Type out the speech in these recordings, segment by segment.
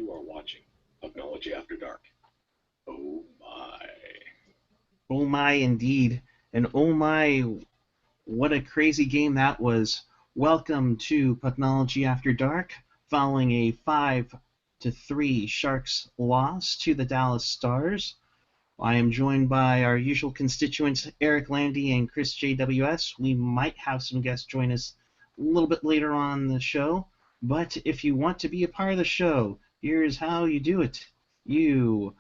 You are watching Pucknology After Dark. Oh my. Oh my, indeed. And oh my, what a crazy game that was. Welcome to Pucknology After Dark, following a 5-3 Sharks loss to the Dallas Stars. I am joined by our usual constituents, Eric Landy and Chris JWS. We might have some guests join us a little bit later on in the show, but if you want to be a part of the show, here's how you do it. You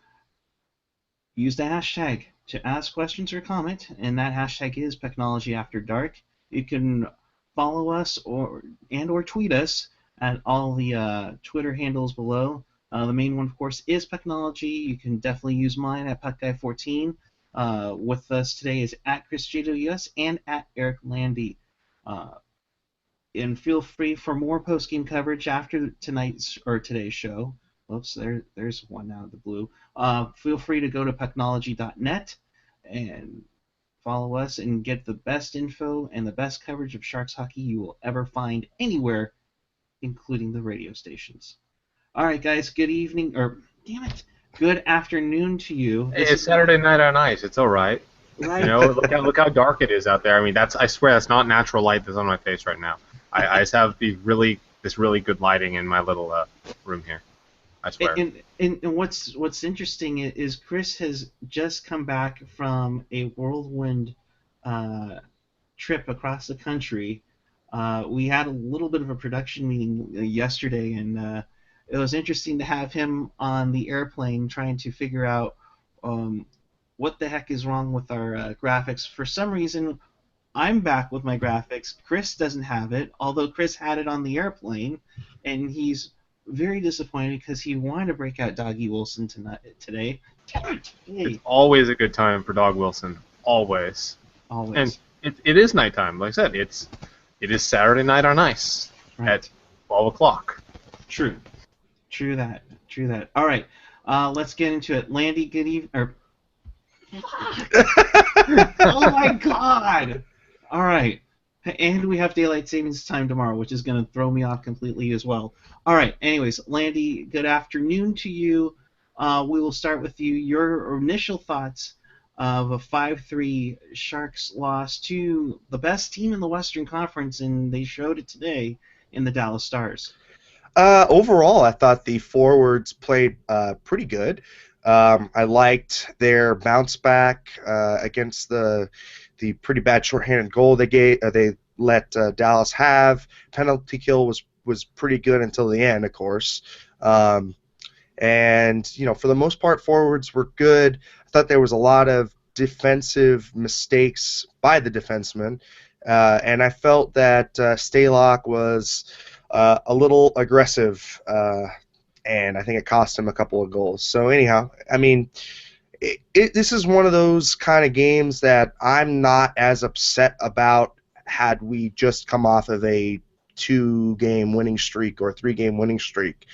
use the hashtag to ask questions or comment, and that hashtag is Technology After Dark. You can follow us or tweet us at all the Twitter handles below. The main one, of course, is Pucknology. You can definitely use mine at PuckGuy14. With us today is at ChrisJWS and at Eric Landy. And feel free for more post-game coverage after today's show. Whoops, there's one out of the blue. Feel free to go to pucknology.net and follow us and get the best info and the best coverage of Sharks hockey you will ever find anywhere, including the radio stations. All right, guys, good evening, or damn it, good afternoon to you. Hey, it's Saturday night on ice. It's all right. Right. You know, look how dark it is out there. I mean, I swear that's not natural light that's on my face right now. I just have this really good lighting in my little room here. I swear. And what's interesting is Chris has just come back from a whirlwind trip across the country. We had a little bit of a production meeting yesterday, and it was interesting to have him on the airplane trying to figure out what the heck is wrong with our graphics. For some reason, I'm back with my graphics. Chris doesn't have it, although Chris had it on the airplane, and he's very disappointed because he wanted to break out Doggy Wilson today. Hey. It's always a good time for Dog Wilson. Always. Always. And it is nighttime. Like I said, it is Saturday night on ice at 12 o'clock. True that. All right, let's get into it. Landy, good evening. Oh my God! All right. And we have daylight savings time tomorrow, which is going to throw me off completely as well. All right. Anyways, Landy, good afternoon to you. We will start with you. Your initial thoughts of a 5-3 Sharks loss to the best team in the Western Conference, and they showed it today in the Dallas Stars. Overall, I thought the forwards played pretty good. I liked their bounce back against the pretty bad shorthanded goal they let Dallas have. Penalty kill was pretty good until the end, of course. And you know, for the most part, forwards were good. I thought there was a lot of defensive mistakes by the defensemen, and I felt that Stalock was a little aggressive, and I think it cost him a couple of goals. So anyhow, I mean, this is one of those kind of games that I'm not as upset about had we just come off of a 2-game winning streak or 3-game winning streak.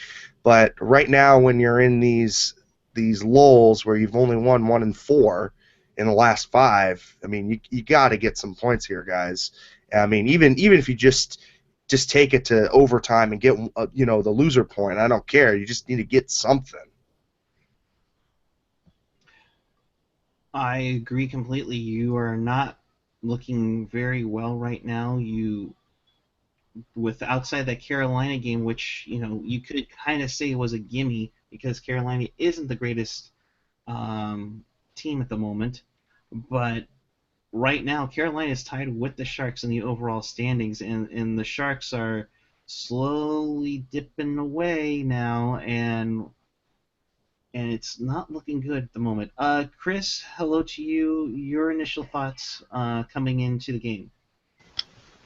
But right now, when you're in these lulls where you've only won 1 and 4 in the last 5, I mean, you got to get some points here, guys. I mean, even if you just take it to overtime and get the loser point, I don't care. You just need to get something. I agree completely. You are not looking very well right now. With outside that Carolina game, which you could kind of say was a gimme because Carolina isn't the greatest team at the moment, but right now Carolina is tied with the Sharks in the overall standings, and the Sharks are slowly dipping away now, and it's not looking good at the moment. Chris, hello to you. Your initial thoughts coming into the game?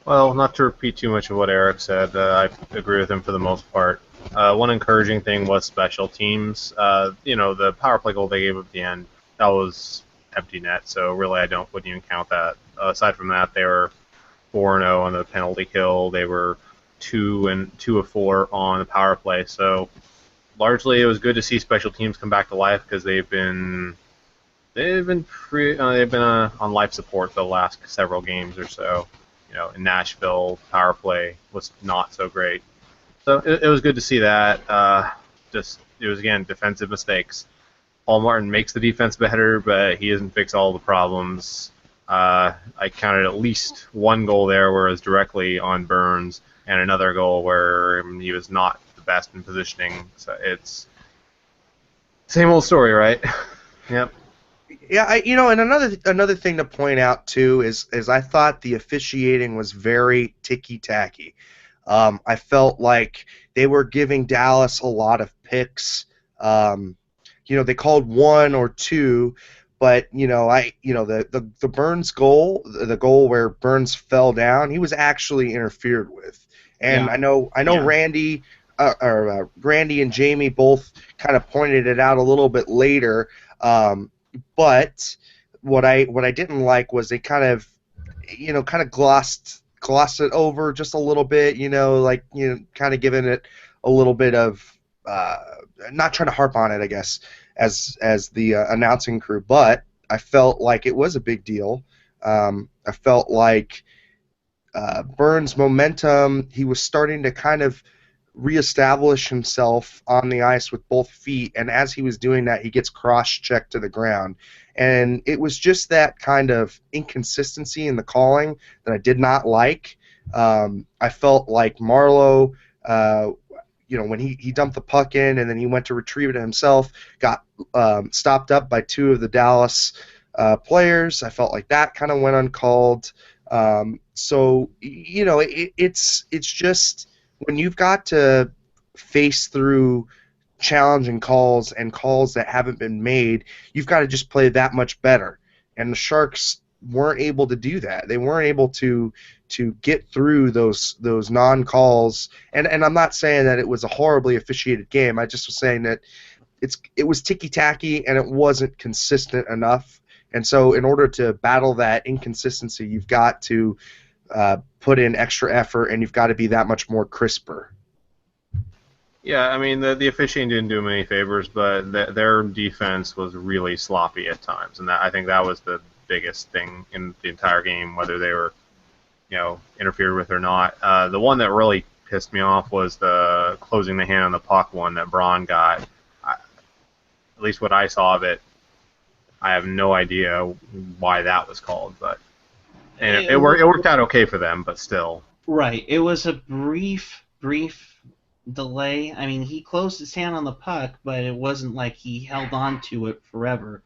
Well, not to repeat too much of what Eric said, I agree with him for the most part. One encouraging thing was special teams. The power play goal they gave at the end, that was empty net, so really I wouldn't even count that. Aside from that, they were 4-0 on the penalty kill. They were 2 of 4 on the power play. So largely, it was good to see special teams come back to life because they've been on life support the last several games or so. In Nashville, power play was not so great. So it was good to see that. Just it was again defensive mistakes. Paul Martin makes the defense better, but he doesn't fix all the problems. I counted at least one goal there where it was directly on Burns, and another goal where he was not the best in positioning. So it's same old story, right? Yep. Yeah, and another thing to point out too is I thought the officiating was very ticky tacky. I felt like they were giving Dallas a lot of picks. They called one or two, but the Burns goal, the goal where Burns fell down, he was actually interfered with. And Yeah. I know Yeah. Randy and Jamie both kind of pointed it out a little bit later. But what I didn't like was they kind of glossed it over just a little bit, kind of giving it a little bit of not trying to harp on it, I guess, as the announcing crew. But I felt like it was a big deal. I felt like Burns' momentum, he was starting to kind of reestablish himself on the ice with both feet, and as he was doing that, he gets cross-checked to the ground. And it was just that kind of inconsistency in the calling that I did not like. I felt like Marlowe, when he dumped the puck in and then he went to retrieve it himself, got stopped up by two of the Dallas players. I felt like that kind of went uncalled. It's just when you've got to face through challenging calls and calls that haven't been made, you've got to just play that much better. And the Sharks weren't able to do that. They weren't able to get through those non-calls. And I'm not saying that it was a horribly officiated game. I just was saying that it was ticky-tacky and it wasn't consistent enough. And so in order to battle that inconsistency, you've got to put in extra effort, and you've got to be that much more crisper. Yeah, I mean, the officiating didn't do them any favors, but their defense was really sloppy at times, and I think that was the biggest thing in the entire game, whether they were, interfered with or not. The one that really pissed me off was the closing the hand on the puck one that Braun got. At least what I saw of it, I have no idea why that was called, but it worked out okay for them, but still. Right. It was a brief delay. I mean, he closed his hand on the puck, but it wasn't like he held on to it forever.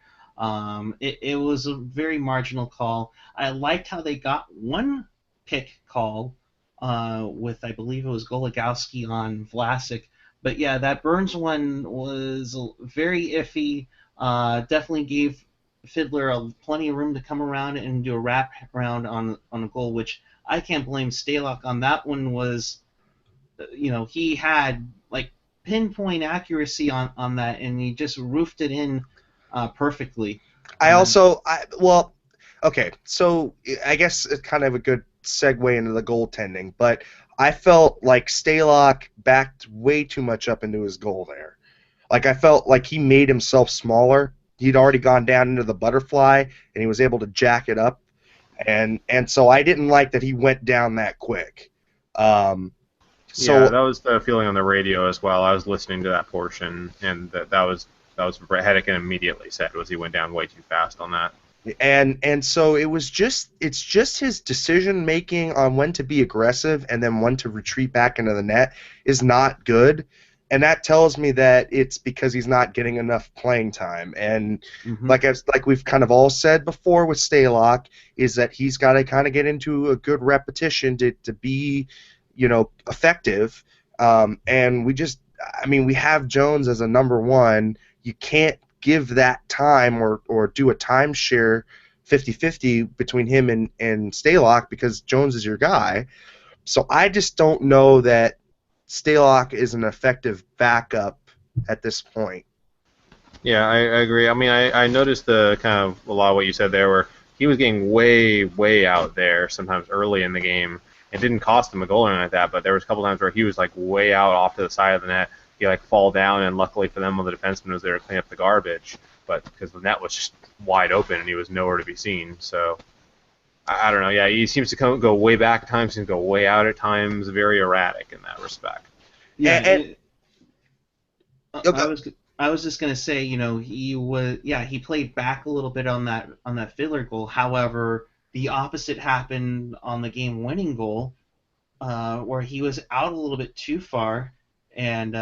It was a very marginal call. I liked how they got one pick call with, I believe it was Goligoski on Vlasic. But yeah, that Burns one was very iffy. Definitely gave Fiddler plenty of room to come around and do a wrap around on a goal, which I can't blame Stalock on. That one was, he had like pinpoint accuracy on that, and he just roofed it in perfectly. Okay, so I guess it's kind of a good segue into the goaltending, but I felt like Stalock backed way too much up into his goal there. Like, I felt like he made himself smaller. He'd already gone down into the butterfly, and he was able to jack it up. And so I didn't like that he went down that quick. Yeah, that was the feeling on the radio as well. I was listening to that portion, and that was Brett Hedican immediately said was he went down way too fast on that. And so it's just his decision making on when to be aggressive and then when to retreat back into the net is not good. And that tells me that it's because he's not getting enough playing time. And like we've kind of all said before with Stalock, is that he's got to kind of get into a good repetition to be, effective. And we have Jones as a number one. You can't give that time or do a timeshare 50-50 between him and Stalock because Jones is your guy. So I just don't know that Stalock is an effective backup at this point. Yeah, I agree. I mean, I noticed the kind of a lot of what you said there, where he was getting way, way out there sometimes early in the game. It didn't cost him a goal or anything like that, but there was a couple times where he was like way out off to the side of the net. He like fall down, and luckily for them, one of the defensemen was there to clean up the garbage. But because the net was just wide open and he was nowhere to be seen, so I don't know. Yeah, he seems to go way back at times, seems to go way out at times. Very erratic in that respect. Yeah. I was just gonna say, he played back a little bit on that Fiddler goal. However, the opposite happened on the game-winning goal, where he was out a little bit too far, and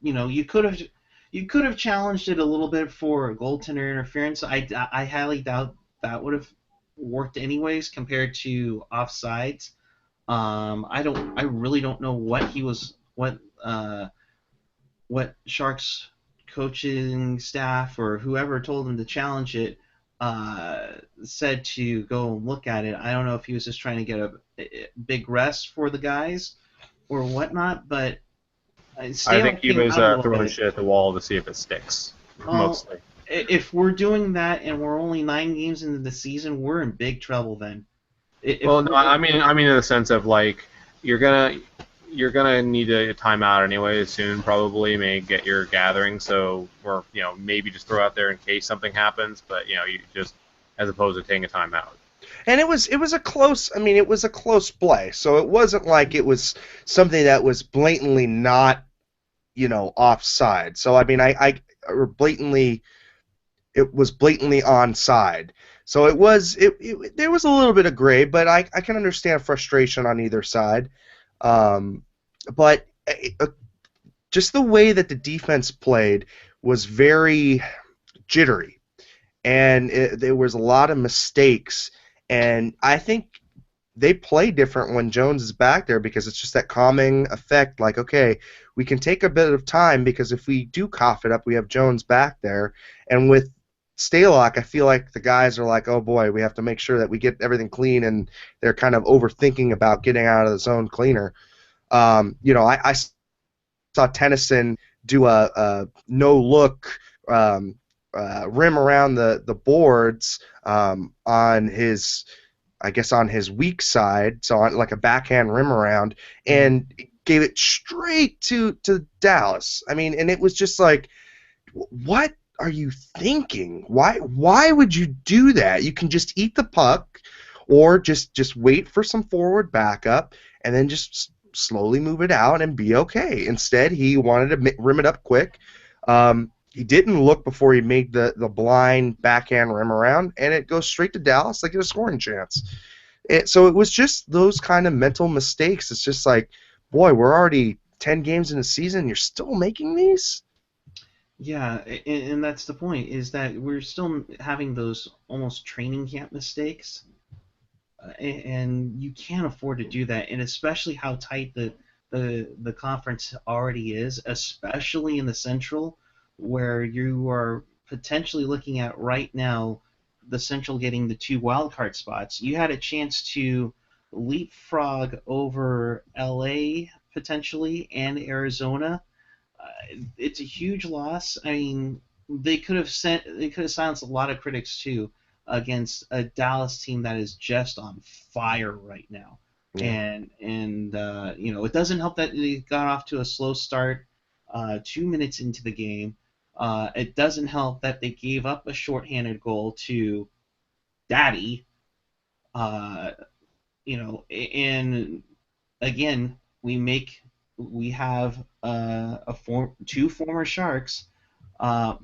you could have challenged it a little bit for goaltender interference. I highly doubt that would have worked anyways compared to offsides. I really don't know what Sharks coaching staff or whoever told him to challenge it said to go and look at it. I don't know if he was just trying to get a big rest for the guys or whatnot, but I think Stalock he came was out a little throwing bit. shit at the wall to see if it sticks, Well, mostly. if we're doing that and we're only 9 games into the season, we're in big trouble then. Well, If no, we're I mean in the sense of like you're gonna you're gonna need a timeout anyway soon, probably may get your gathering. So or maybe just throw out there in case something happens, but you just as opposed to taking a timeout. And it was a close. I mean, it was a close play. So it wasn't like it was something that was blatantly not, offside. So I mean, or blatantly, it was blatantly onside. So there was a little bit of gray, but I can understand frustration on either side. But just the way that the defense played was very jittery, and there was a lot of mistakes. And I think they play different when Jones is back there because it's just that calming effect. Like, okay, we can take a bit of time because if we do cough it up, we have Jones back there. And with Stalock, I feel like the guys are like, oh boy, we have to make sure that we get everything clean, and they're kind of overthinking about getting out of the zone cleaner. I saw Tennyson do a no-look rim around the boards on his, I guess, on his weak side, so on like a backhand rim around, and gave it straight to Dallas. I mean, and it was just like, what are you thinking? Why would you do that? You can just eat the puck, or just wait for some forward backup, and then just slowly move it out and be okay. Instead, he wanted to rim it up quick. He didn't look before he made the blind backhand rim around, and it goes straight to Dallas. They get a scoring chance. So it was just those kind of mental mistakes. It's just like, boy, we're already 10 games in the season. You're still making these? Yeah, and that's the point, is that we're still having those almost training camp mistakes, and you can't afford to do that, and especially how tight the conference already is, especially in the Central, where you are potentially looking at right now the Central getting the 2 wildcard spots. You had a chance to leapfrog over LA potentially and Arizona. It's a huge loss. I mean, they could have silenced a lot of critics too against a Dallas team that is just on fire right now. Yeah. And it doesn't help that they got off to a slow start 2 minutes into the game. It doesn't help that they gave up a shorthanded goal to Daddy. Uh, and again, we have two former Sharks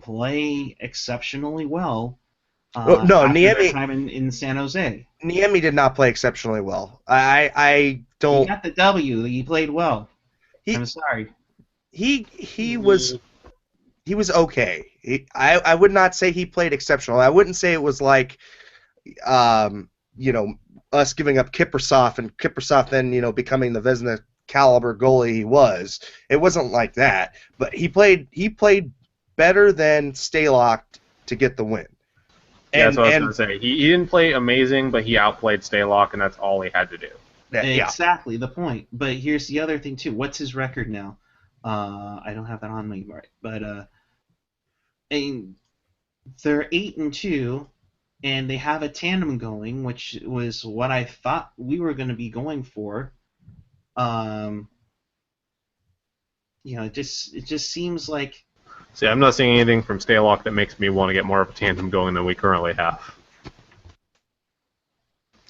play exceptionally well No, after their time in San Jose. Niemi did not play exceptionally well. I He don't. got the W. He played well. He I'm sorry. he was okay. I would not say he played exceptional. I wouldn't say it was like um, us giving up Kiprusoff and Kiprusoff then becoming the Vezina caliber goalie he was. It wasn't like that. But he played better than Stalock to get the win. Yeah, that's And what I was gonna say. He didn't play amazing, but he outplayed Stalock, and that's all he had to do. yeah. Exactly the point. But here's the other thing too. What's his record now? I don't have that on me right, but and they're 8-2, and they have a tandem going, which was what I thought we were going to be going for. It just seems like. See, I'm not seeing anything from Stalock that makes me want to get more of a tandem going than we currently have.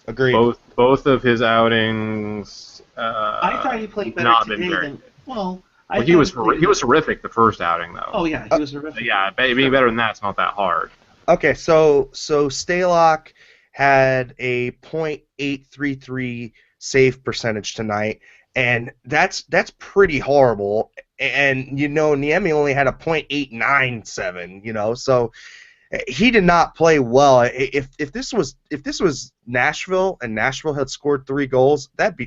Agreed. Both of his outings. I thought he played better not today been very than. Well, I Well, he kind was of agree with he was that. horrific the first outing though. Oh yeah, he was horrific. Yeah, being better than that's not that hard. Okay, so Staylock had a .833 save percentage tonight, and that's pretty horrible. And Niemi only had a .897. So he did not play well. If this was Nashville and Nashville had scored 3 goals, that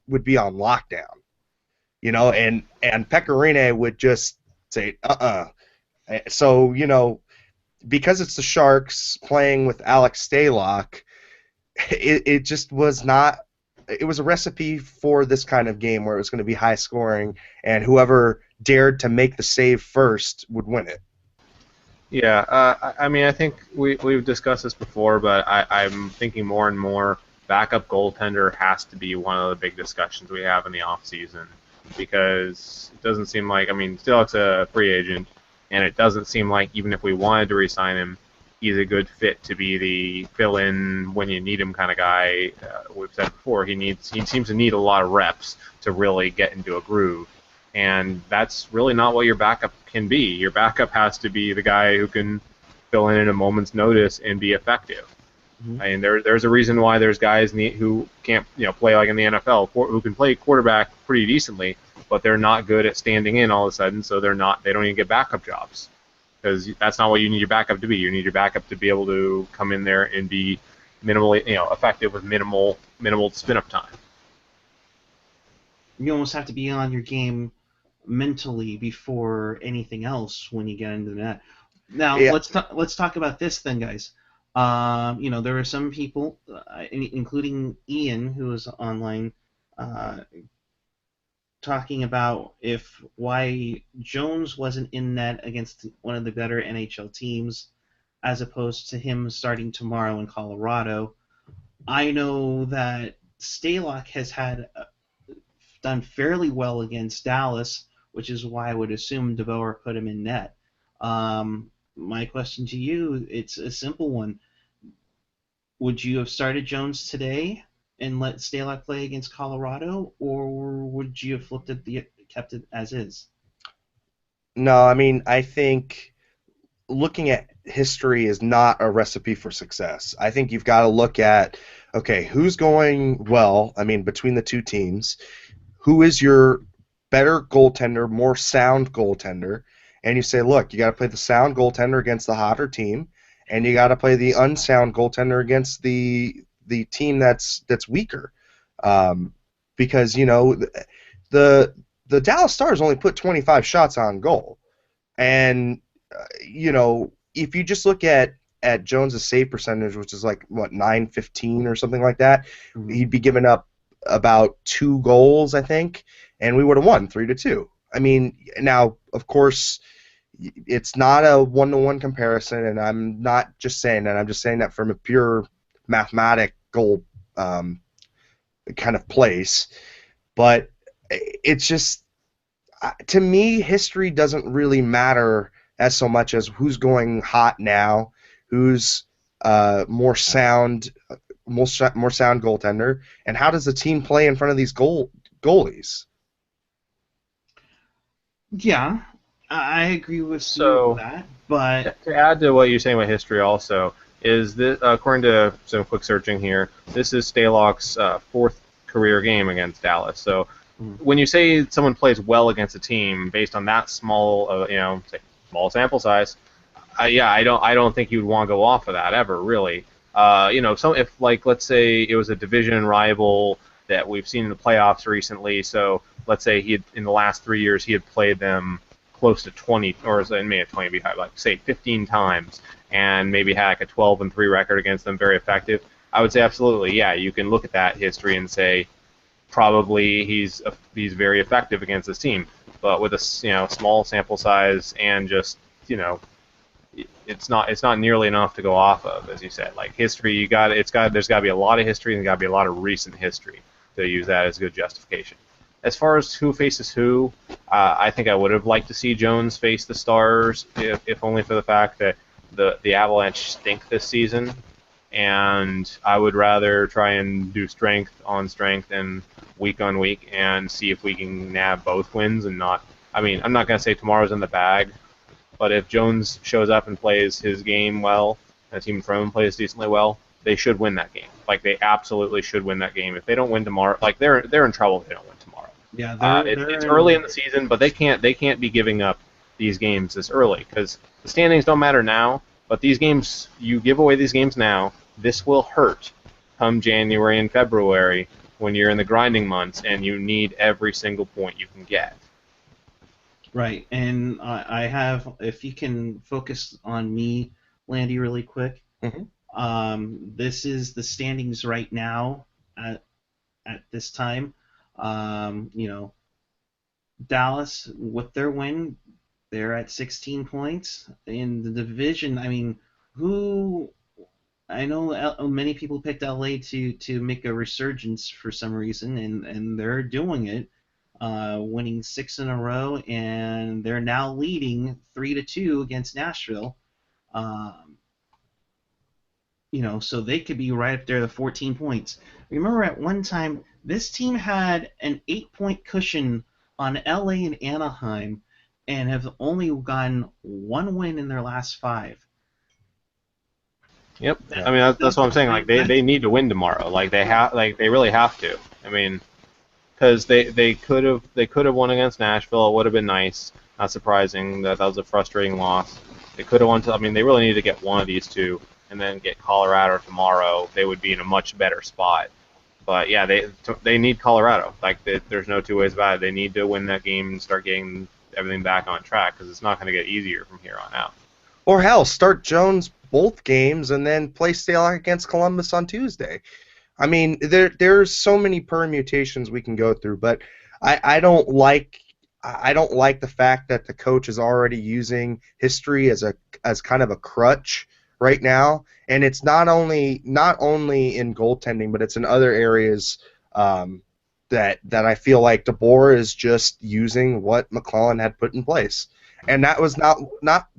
would be on lockdown. And Pecorine would just say So because it's the Sharks playing with Alex Stalock, it just was not. It was a recipe for this kind of game where it was going to be high scoring, and whoever dared to make the save first would win it. Yeah, I mean, I think we've discussed this before, but I'm thinking more and more backup goaltender has to be one of the big discussions we have in the off season because it doesn't seem like, I mean, Stilak's a free agent, and it doesn't seem like even if we wanted to re-sign him, he's a good fit to be the fill-in when you need him kind of guy. We've said before he seems to need a lot of reps to really get into a groove. And that's really not what your backup can be. Your backup has to be the guy who can fill in at a moment's notice and be effective. Mhm. I mean, there's a reason why there's guys who can't play like in the NFL who can play quarterback pretty decently, but they're not good at standing in all of a sudden, so they don't even get backup jobs because that's not what you need your backup to be. You need your backup to be able to come in there and be minimally effective with minimal spin up time. You almost have to be on your game mentally before anything else when you get into the net. Now Yeah. let's talk about this then, guys. There are some people, including Ian, who was online, uh, talking about why Jones wasn't in net against one of the better NHL teams, as opposed to him starting tomorrow in Colorado. I know that Stalock has done fairly well against Dallas, which is why I would assume DeBoer put him in net. My question to you, it's a simple one. Would you have started Jones today and let Stalock play against Colorado, or would you have kept it as is? No, I mean, I think looking at history is not a recipe for success. I think you've got to look at, okay, who's going well, I mean, between the two teams, who is your better goaltender, more sound goaltender, and you say, look, you got to play the sound goaltender against the hotter team, and you got to play the unsound goaltender against the team that's weaker, because the Dallas Stars only put 25 shots on goal, and if you just look at Jones's save percentage, which is like what 915 or something like that, he'd be giving up about 2 goals, I think, and we would have won 3-2. I mean, now of course it's not a 1-to-1 comparison, and I'm not just saying that. I'm just saying that from a pure mathematical kind of place. But it's just, to me, history doesn't really matter as so much as who's going hot now, who's more sound goaltender, and how does the team play in front of these goalies? Yeah, I agree with you So with that, but to add to what you're saying about history, also is this according to some quick searching here, this is Stalock's fourth career game against Dallas. So when you say someone plays well against a team based on that small, say small sample size, I don't think you'd want to go off of that ever, really. If like let's say it was a division rival that we've seen in the playoffs recently. So let's say in the last 3 years he had played them close to 20, or maybe 20 be high, like say 15 times, and maybe had like a 12-3 record against them, very effective. I would say absolutely, yeah. You can look at that history and say probably he's very effective against this team, but with a small sample size and just it's not nearly enough to go off of, as you said. Like history, there's got to be a lot of history and there's got to be a lot of recent history to use that as good justification. As far as who faces who, I think I would have liked to see Jones face the Stars, if only for the fact that the Avalanche stink this season, and I would rather try and do strength on strength and week on week and see if we can nab both wins and not I mean, I'm not going to say tomorrow's in the bag, but if Jones shows up and plays his game well, and the team in front of him plays decently well, they should win that game. Like, they absolutely should win that game. If they don't win tomorrow, like, they're in trouble if they don't win tomorrow. Yeah, It's early in the season, but they can't be giving up these games this early, because the standings don't matter now. But these games, you give away these games now, this will hurt come January and February when you're in the grinding months and you need every single point you can get. Right, and I have, if you can focus on me, Landy, really quick. This is the standings right now at this time. Dallas, with their win, they're at 16 points in the division. I mean, I know many people picked LA to make a resurgence for some reason, and they're doing it, winning 6 in a row, and they're now leading 3-2 against Nashville. So they could be right up there at 14 points. Remember, at one time, this team had an 8-point cushion on LA and Anaheim, and have only gotten 1 win in their last 5. Yep. I mean, that's what I'm saying. Like, they need to win tomorrow. Like, they really have to. I mean, because they could have won against Nashville. It would have been nice. Not surprising that was a frustrating loss. They could have won. I mean, they really need to get one of these two, and then get Colorado tomorrow. They would be in a much better spot. But yeah, they need Colorado. Like, there's no two ways about it. They need to win that game and start getting everything back on track, because it's not going to get easier from here on out. Or hell, start Jones both games and then play Stalock against Columbus on Tuesday. I mean, there's so many permutations we can go through, but I don't like the fact that the coach is already using history as kind of a crutch right now, and it's not only in goaltending, but it's in other areas that I feel like DeBoer is just using what McClellan had put in place, and that was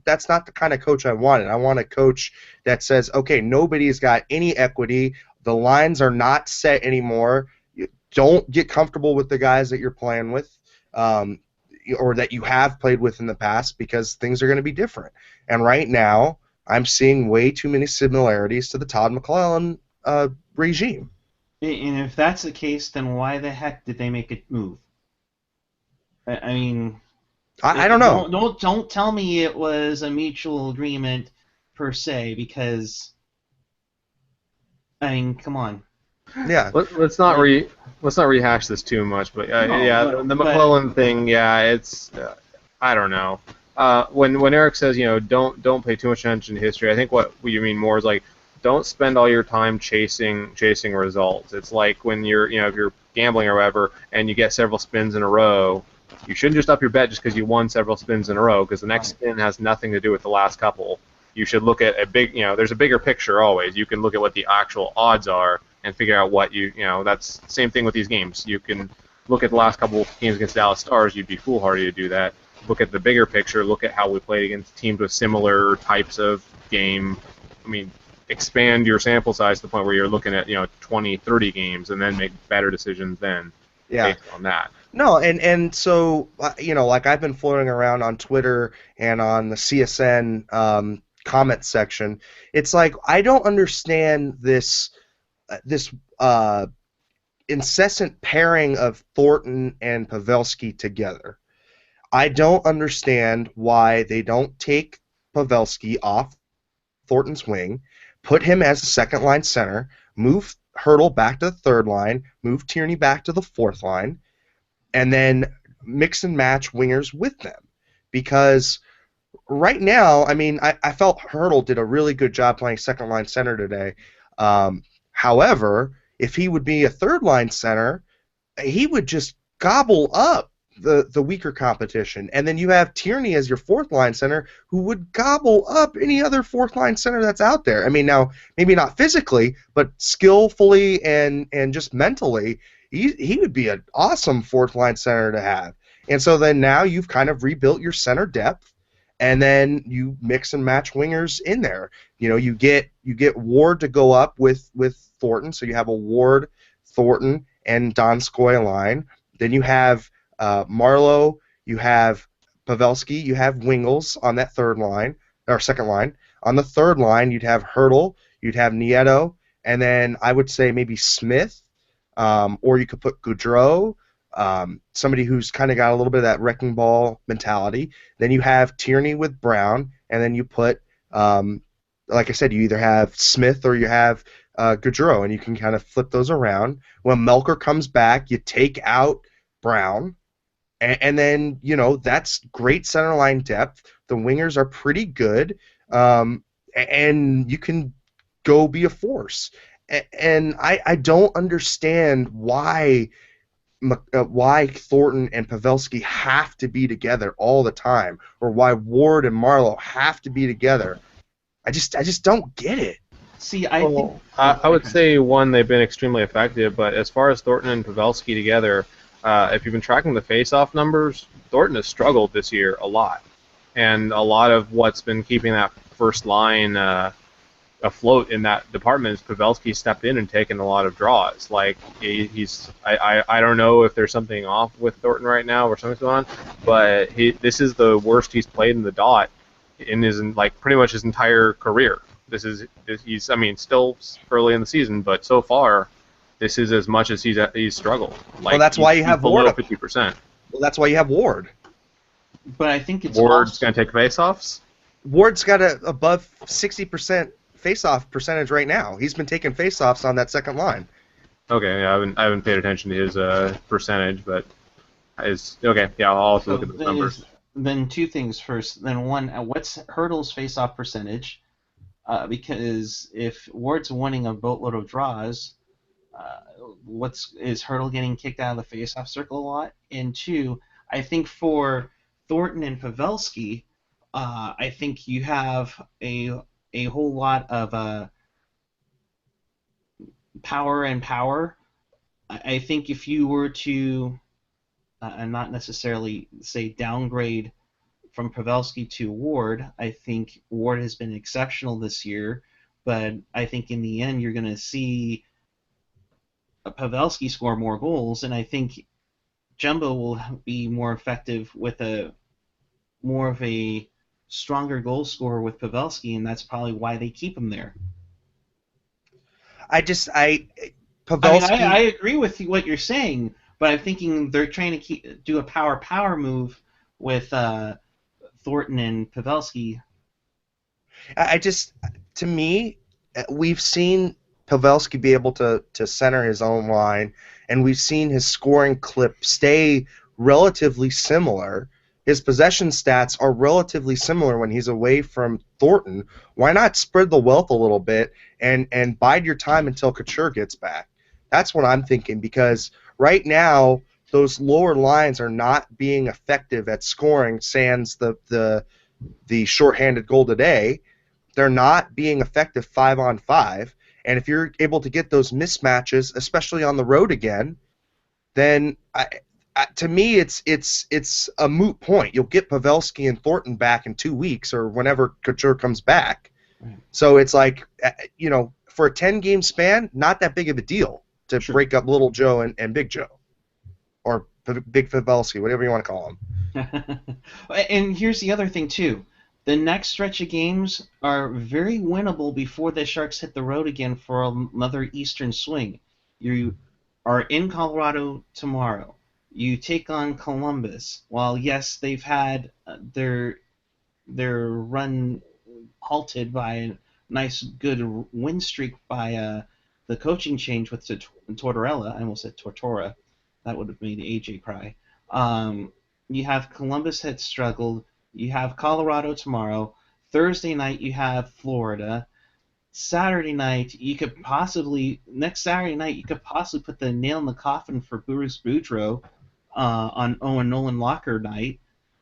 that's not the kind of coach I wanted. I want a coach that says, okay, nobody's got any equity, the lines are not set anymore. You don't get comfortable with the guys that you're playing with, or that you have played with in the past, because things are going to be different. And right now, I'm seeing way too many similarities to the Todd McClellan regime. And if that's the case, then why the heck did they make a move? I mean, I don't know. Don't tell me it was a mutual agreement per se, because I mean, come on. Yeah. Let's not rehash this too much, but the McClellan thing, it's I don't know. When Eric says, don't pay too much attention to history, I think what you mean more is, like, don't spend all your time chasing results. It's like when you're if you're gambling or whatever, and you get several spins in a row, you shouldn't just up your bet just because you won several spins in a row, because the next spin has nothing to do with the last couple. You should look at there's a bigger picture always. You can look at what the actual odds are and figure out what that's the same thing with these games. You can look at the last couple of games against Dallas Stars. You'd be foolhardy to do that. Look at the bigger picture. Look at how we played against teams with similar types of game. I mean, expand your sample size to the point where you're looking at 20, 30 games, and then make better decisions then based on that. No, and so like, I've been floating around on Twitter and on the CSN comment section. It's like, I don't understand this incessant pairing of Thornton and Pavelski together. I don't understand why they don't take Pavelski off Thornton's wing, put him as a second-line center, move Hurdle back to the third line, move Tierney back to the fourth line, and then mix and match wingers with them. Because right now, I mean, I felt Hurdle did a really good job playing second-line center today. However, if he would be a third-line center, he would just gobble up the weaker competition. And then you have Tierney as your fourth-line center, who would gobble up any other fourth-line center that's out there. I mean, now, maybe not physically, but skillfully and just mentally, he would be an awesome fourth-line center to have. And so then now you've kind of rebuilt your center depth, and then you mix and match wingers in there. You get Ward to go up with Thornton, so you have a Ward, Thornton, and Donskoy line. Then you have Marlowe, you have Pavelski, you have Wingles on that third line, or second line. On the third line, you'd have Hurdle, you'd have Nieto, and then I would say maybe Smith, or you could put Goudreau, somebody who's kind of got a little bit of that wrecking ball mentality. Then you have Tierney with Brown, and then you put, like I said, you either have Smith or you have Goudreau, and you can kind of flip those around. When Melker comes back, you take out Brown, and then, that's great center line depth. The wingers are pretty good, and you can go be a force. And I don't understand why Thornton and Pavelski have to be together all the time, or why Ward and Marlowe have to be together. I just don't get it. See, I think I would say one, they've been extremely effective, but as far as Thornton and Pavelski together, if you've been tracking the face-off numbers, Thornton has struggled this year a lot, and a lot of what's been keeping that first line afloat in that department is Pavelski stepped in and taken a lot of draws. Like I don't know if there's something off with Thornton right now or something's going on, but this is the worst he's played in the dot in his pretty much his entire career. He's still early in the season, but so far this is as much as he's struggled. Well, that's why you have below Ward. 50%. Well, that's why you have Ward. But I think it's Ward's going to take face-offs. Ward's got a above 60% face-off percentage right now. He's been taking face-offs on that second line. Okay, yeah, I haven't paid attention to his percentage, but okay. Yeah, I'll also look at the numbers. Then two things first. Then one, what's Hurdle's face-off percentage? Because if Ward's winning a boatload of draws, is Hurdle getting kicked out of the face-off circle a lot? And two, I think for Thornton and Pavelski, I think you have a whole lot of power and power. I think if you were to, and not necessarily say downgrade from Pavelski to Ward, I think Ward has been exceptional this year, but I think in the end you're going to see Pavelski score more goals, and I think Jumbo will be more effective with more of a stronger goal scorer with Pavelski, and that's probably why they keep him there. Pavelski. I agree with what you're saying, but I'm thinking they're trying to do a power move with Thornton and Pavelski. To me, we've seen Pavelski be able to center his own line, and we've seen his scoring clip stay relatively similar. His possession stats are relatively similar when he's away from Thornton. Why not spread the wealth a little bit and bide your time until Couture gets back? That's what I'm thinking, because right now those lower lines are not being effective at scoring, sans the shorthanded goal today. They're not being effective 5-on-5, and if you're able to get those mismatches, especially on the road again, then to me it's a moot point. You'll get Pavelski and Thornton back in 2 weeks or whenever Couture comes back. Right. So it's like, for a 10-game span, not that big of a deal to break up Little Joe and Big Joe, or Big Pavelski, whatever you want to call him. And here's the other thing too. The next stretch of games are very winnable before the Sharks hit the road again for another Eastern swing. You are in Colorado tomorrow. You take on Columbus. While yes, they've had their run halted by a nice good win streak by the coaching change with Tortorella. I almost said Tortora. That would have made AJ cry. You have Columbus had struggled. You have Colorado tomorrow. Thursday night you have Florida. Saturday night next Saturday night you could possibly put the nail in the coffin for Bruce Boudreau on Owen Nolan Locker night.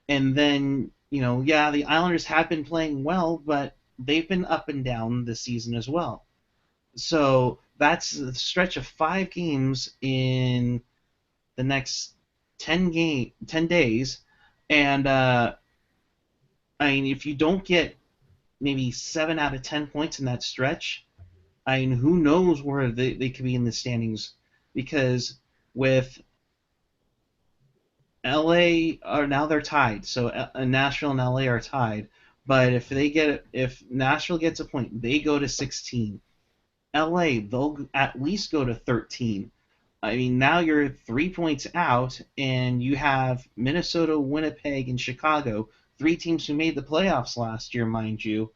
And then, the Islanders have been playing well, but they've been up and down this season as well. So that's the stretch of 5 games in the next 10 days. And if you don't get maybe 7 out of 10 points in that stretch, who knows where they could be in the standings? Because with LA are now they're tied. So Nashville and LA are tied. But if Nashville gets a point, they go to 16. LA, they'll at least go to 13. I mean, now you're 3 points out, and you have Minnesota, Winnipeg, and Chicago, three teams who made the playoffs last year, mind you,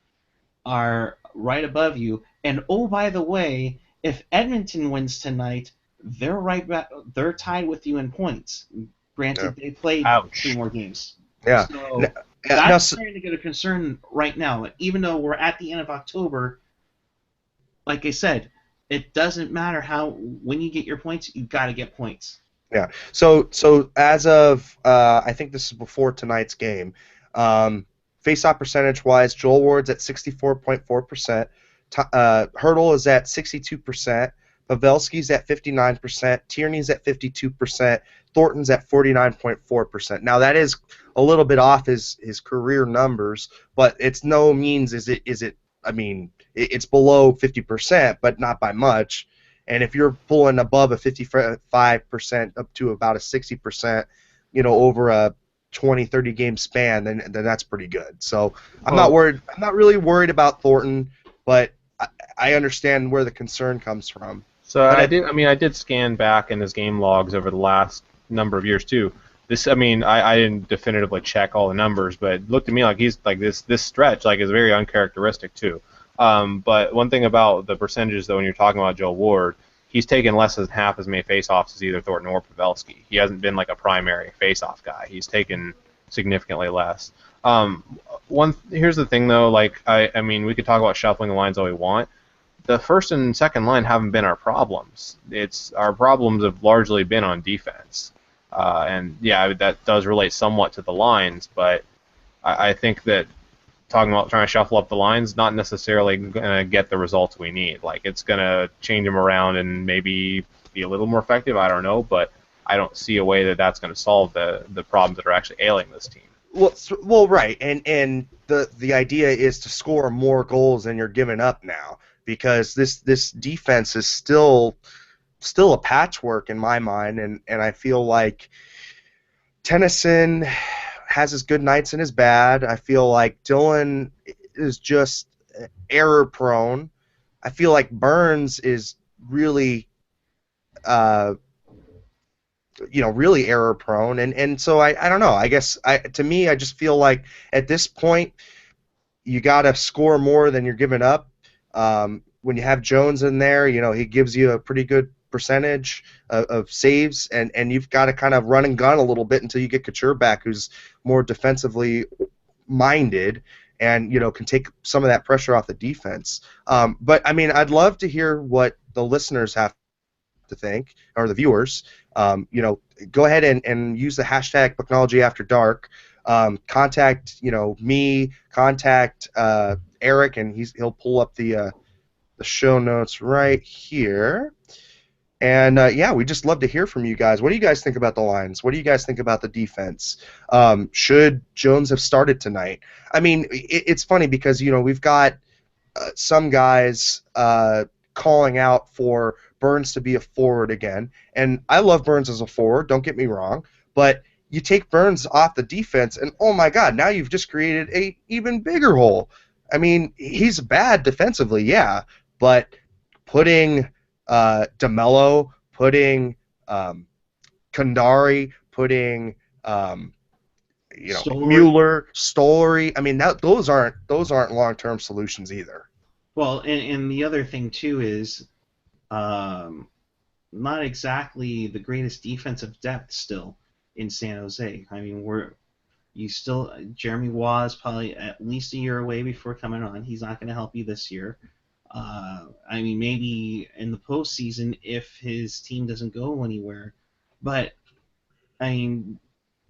are right above you. And oh, by the way, if Edmonton wins tonight, they're right back. They're tied with you in points. Yeah. Granted, they played two Ouch. more games. Yeah. So Yeah, that's starting to get a concern right now. Even though we're at the end of October, like I said, it doesn't matter when you get your points, you got to get points. Yeah. So as of I think this is before tonight's game, face-off percentage-wise, Joel Ward's at 64.4%. Hurdle is at 62%. Pavelski's at 59%. Tierney's at 52%. Thornton's at 49.4%. Now that is a little bit off his career numbers, but it's no means is it. I mean, it's below 50%, but not by much. And if you're pulling above a 55% up to about a 60%, over a 20, 30 game span, then that's pretty good. So I'm not worried. I'm not really worried about Thornton, but I understand where the concern comes from. So But I did scan back in his game logs over the last number of years too. I didn't definitively check all the numbers, but it looked to me like he's like this stretch like is very uncharacteristic too. But one thing about the percentages though, when you're talking about Joe Ward, he's taken less than half as many faceoffs as either Thornton or Pavelski. He hasn't been like a primary faceoff guy. He's taken significantly less. Here's the thing though, like I mean we could talk about shuffling the lines all we want. The first and second line haven't been our problems. It's our problems have largely been on defense. And yeah, that does relate somewhat to the lines, but I think that talking about trying to shuffle up the lines not necessarily going to get the results we need. Like it's going to change them around and maybe be a little more effective. I don't know, but I don't see a way that that's going to solve the problems that are actually ailing this team. Well, right, and the idea is to score more goals than you're giving up now, because this defense is still a patchwork in my mind, and I feel like Tennyson has his good nights and his bad. I feel like Dylan is just error prone. I feel like Burns is really really error prone, and so I don't know. I guess to me I just feel like at this point you got to score more than you're giving up. When you have Jones in there, he gives you a pretty good percentage of saves, and you've got to kind of run and gun a little bit until you get Couture back, who's more defensively minded and can take some of that pressure off the defense. But I mean, I'd love to hear what the listeners have to think, or the viewers. Go ahead and use the hashtag Pucknology After Dark. Contact me, contact Eric, and he'll pull up the show notes right here. And yeah, we just love to hear from you guys. What do you guys think about the lines? What do you guys think about the defense? Should Jones have started tonight? I mean, it's funny because we've got some guys calling out for Burns to be a forward again, and I love Burns as a forward. Don't get me wrong, but you take Burns off the defense, and oh my God, now you've just created a even bigger hole. I mean, he's bad defensively, yeah, but putting DeMello, putting Kandari, putting Mueller, Stollery. I mean, those aren't long-term solutions either. Well, and the other thing too is not exactly the greatest defensive depth still in San Jose. I mean, Jeremy Waugh is probably at least a year away before coming on. He's not going to help you this year. I mean, maybe in the postseason if his team doesn't go anywhere. But, I mean,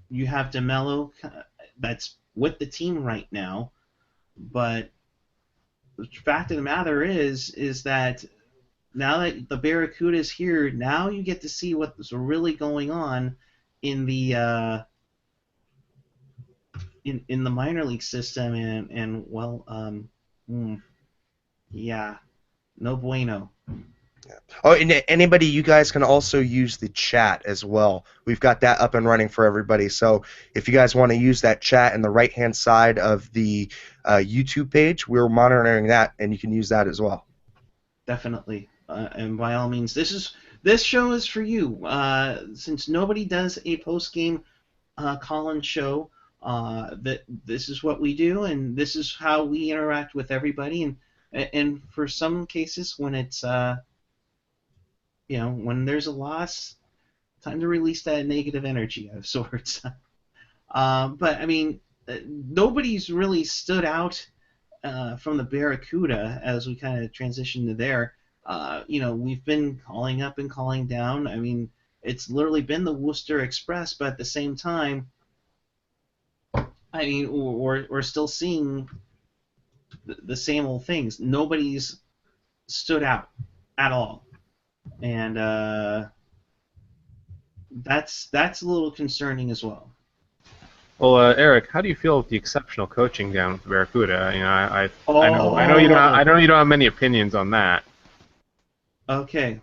you have DeMello that's with the team right now. But the fact of the matter is that now that the Barracuda is here, now you get to see what's really going on in the in the minor league system, and well, yeah, no bueno. Yeah. Oh, and anybody, you guys can also use the chat as well. We've got that up and running for everybody. So if you guys want to use that chat in the right-hand side of the YouTube page, we're monitoring that, and you can use that as well. Definitely, and by all means, this show is for you. Since nobody does a post-game call-in show, that this is what we do, and this is how we interact with everybody. And for some cases, when it's when there's a loss, time to release that negative energy of sorts. But I mean, nobody's really stood out from the Barracuda as we kind of transition to there. We've been calling up and calling down. I mean, it's literally been the Worcester Express, but at the same time, I mean, we're still seeing the same old things. Nobody's stood out at all, and that's a little concerning as well. Well, Eric, how do you feel with the exceptional coaching down with the Barracuda? I know you don't have many opinions on that. Okay.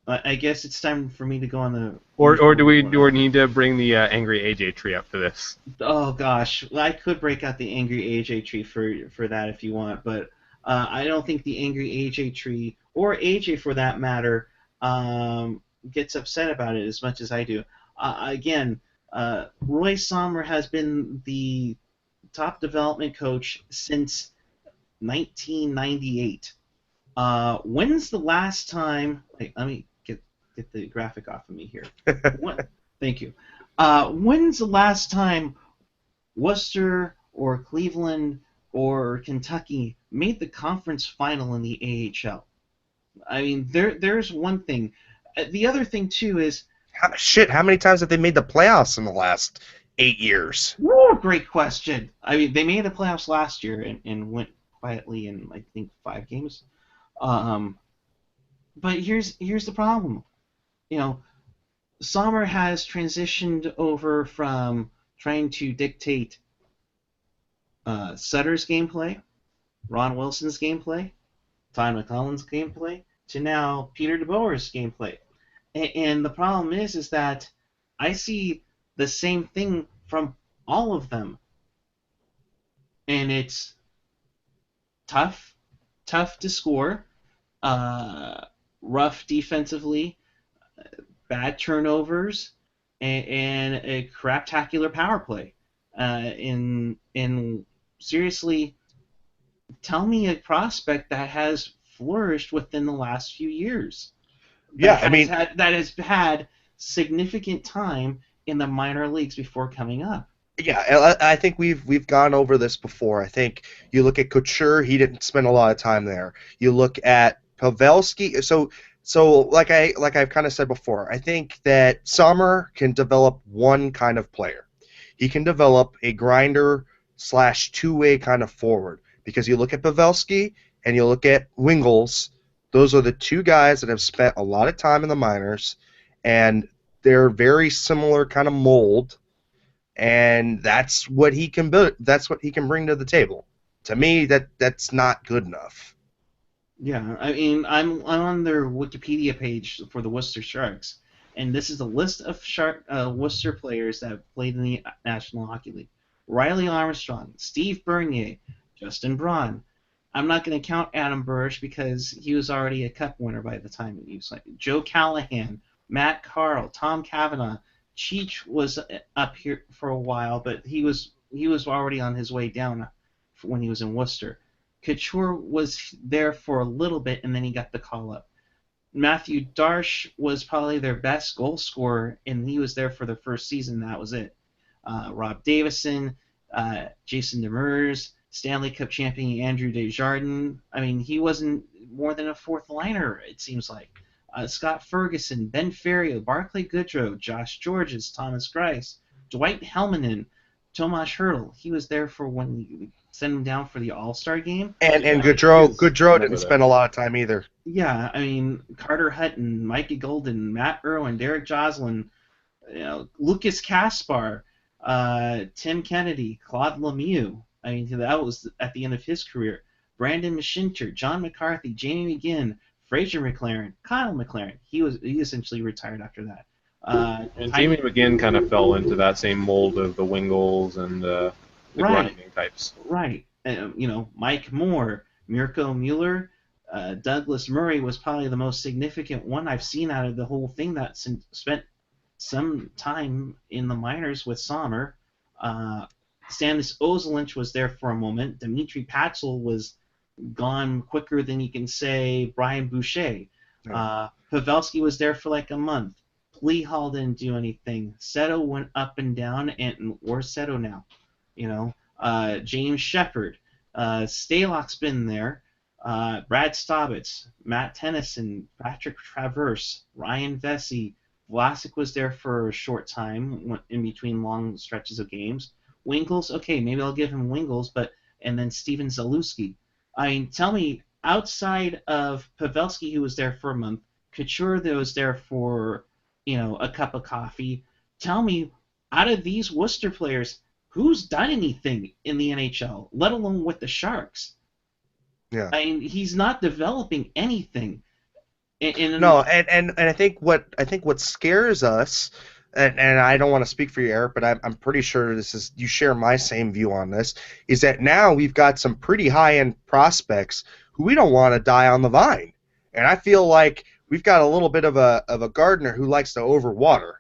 I guess it's time for me to go on the. Or do we need to bring the angry AJ tree up for this? Oh gosh, I could break out the angry AJ tree for that if you want, but I don't think the angry AJ tree or AJ for that matter gets upset about it as much as I do. Again, Roy Sommer has been the top development coach since 1998. When's the last time? Let me get the graphic off of me here. Thank you. When's the last time Worcester or Cleveland or Kentucky made the conference final in the AHL? I mean, there's one thing. The other thing too is how many times have they made the playoffs in the last 8 years? Woo, great question. I mean, they made the playoffs last year and went quietly in I think 5 games. But here's the problem. Sommer has transitioned over from trying to dictate Sutter's gameplay, Ron Wilson's gameplay, Todd McClellan's gameplay, to now Peter DeBoer's gameplay. And the problem is that I see the same thing from all of them. And it's tough to score, rough defensively, bad turnovers, and a craptacular power play. And seriously, tell me a prospect that has flourished within the last few years. That has had significant time in the minor leagues before coming up. Yeah, I think we've gone over this before. I think you look at Couture, he didn't spend a lot of time there. You look at Pavelski, so like I've kind of said before, I think that Sommer can develop one kind of player. He can develop a grinder / two-way kind of forward, because you look at Pavelski and you look at Wingels, those are the two guys that have spent a lot of time in the minors, and they're very similar kind of mold. And that's what he can build. That's what he can bring to the table. To me, that's not good enough. Yeah, I mean, I'm on their Wikipedia page for the Worcester Sharks, and this is a list of Worcester players that have played in the National Hockey League: Riley Armstrong, Steve Bernier, Justin Braun. I'm not going to count Adam Burge because he was already a Cup winner by the time he was like Joe Callahan, Matt Carl, Tom Cavanaugh. Cheech was up here for a while, but he was already on his way down when he was in Worcester. Couture was there for a little bit, and then he got the call up. Matthew Darsh was probably their best goal scorer, and he was there for the first season. That was it. Rob Davison, Jason Demers, Stanley Cup champion Andrew Desjardins. I mean, he wasn't more than a fourth liner, it seems like. Scott Ferguson, Ben Ferriero, Barclay Goodrow, Josh Georges, Thomas Grice, Dwight Helmanen, Tomas Hertl. He was there for when we sent him down for the All-Star game. And Goodrow didn't spend a lot of time either. Yeah, I mean, Carter Hutton, Mikey Golden, Matt Irwin, Derek Joslin, Lucas Caspar, Tim Kennedy, Claude Lemieux. I mean, that was at the end of his career. Brandon Mashinter, John McCarthy, Jamie McGinn, Fraser McLaren, Kyle McLaren. He essentially retired after that. And Tiny, Jamie McGinn kind of fell into that same mold of the Wingles and the right, grinding types. right. Mike Moore, Mirko Mueller, Douglas Murray was probably the most significant one I've seen out of the whole thing that spent some time in the minors with Sommer. Stanis Ozelinch was there for a moment. Dimitri Patzel was gone quicker than you can say Brian Boucher. Pavelski was there for like a month. Hall didn't do anything. Seto went up and down, and where's Seto now? James Shepard. Stalock's been there. Brad Staubitz, Matt Tennyson, Patrick Traverse, Ryan Vesey. Vlasic was there for a short time in between long stretches of games. Winkles, okay, maybe I'll give him Winkles, and then Steven Zalewski. I mean, tell me, outside of Pavelski, who was there for a month, Couture, that was there for, a cup of coffee, tell me, out of these Worcester players, who's done anything in the NHL, let alone with the Sharks? Yeah. I mean, he's not developing anything. No, and I think what scares us, and I don't want to speak for you, Eric, but I'm pretty sure you share my same view on this, is that now we've got some pretty high-end prospects who we don't want to die on the vine, and I feel like we've got a little bit of a gardener who likes to overwater,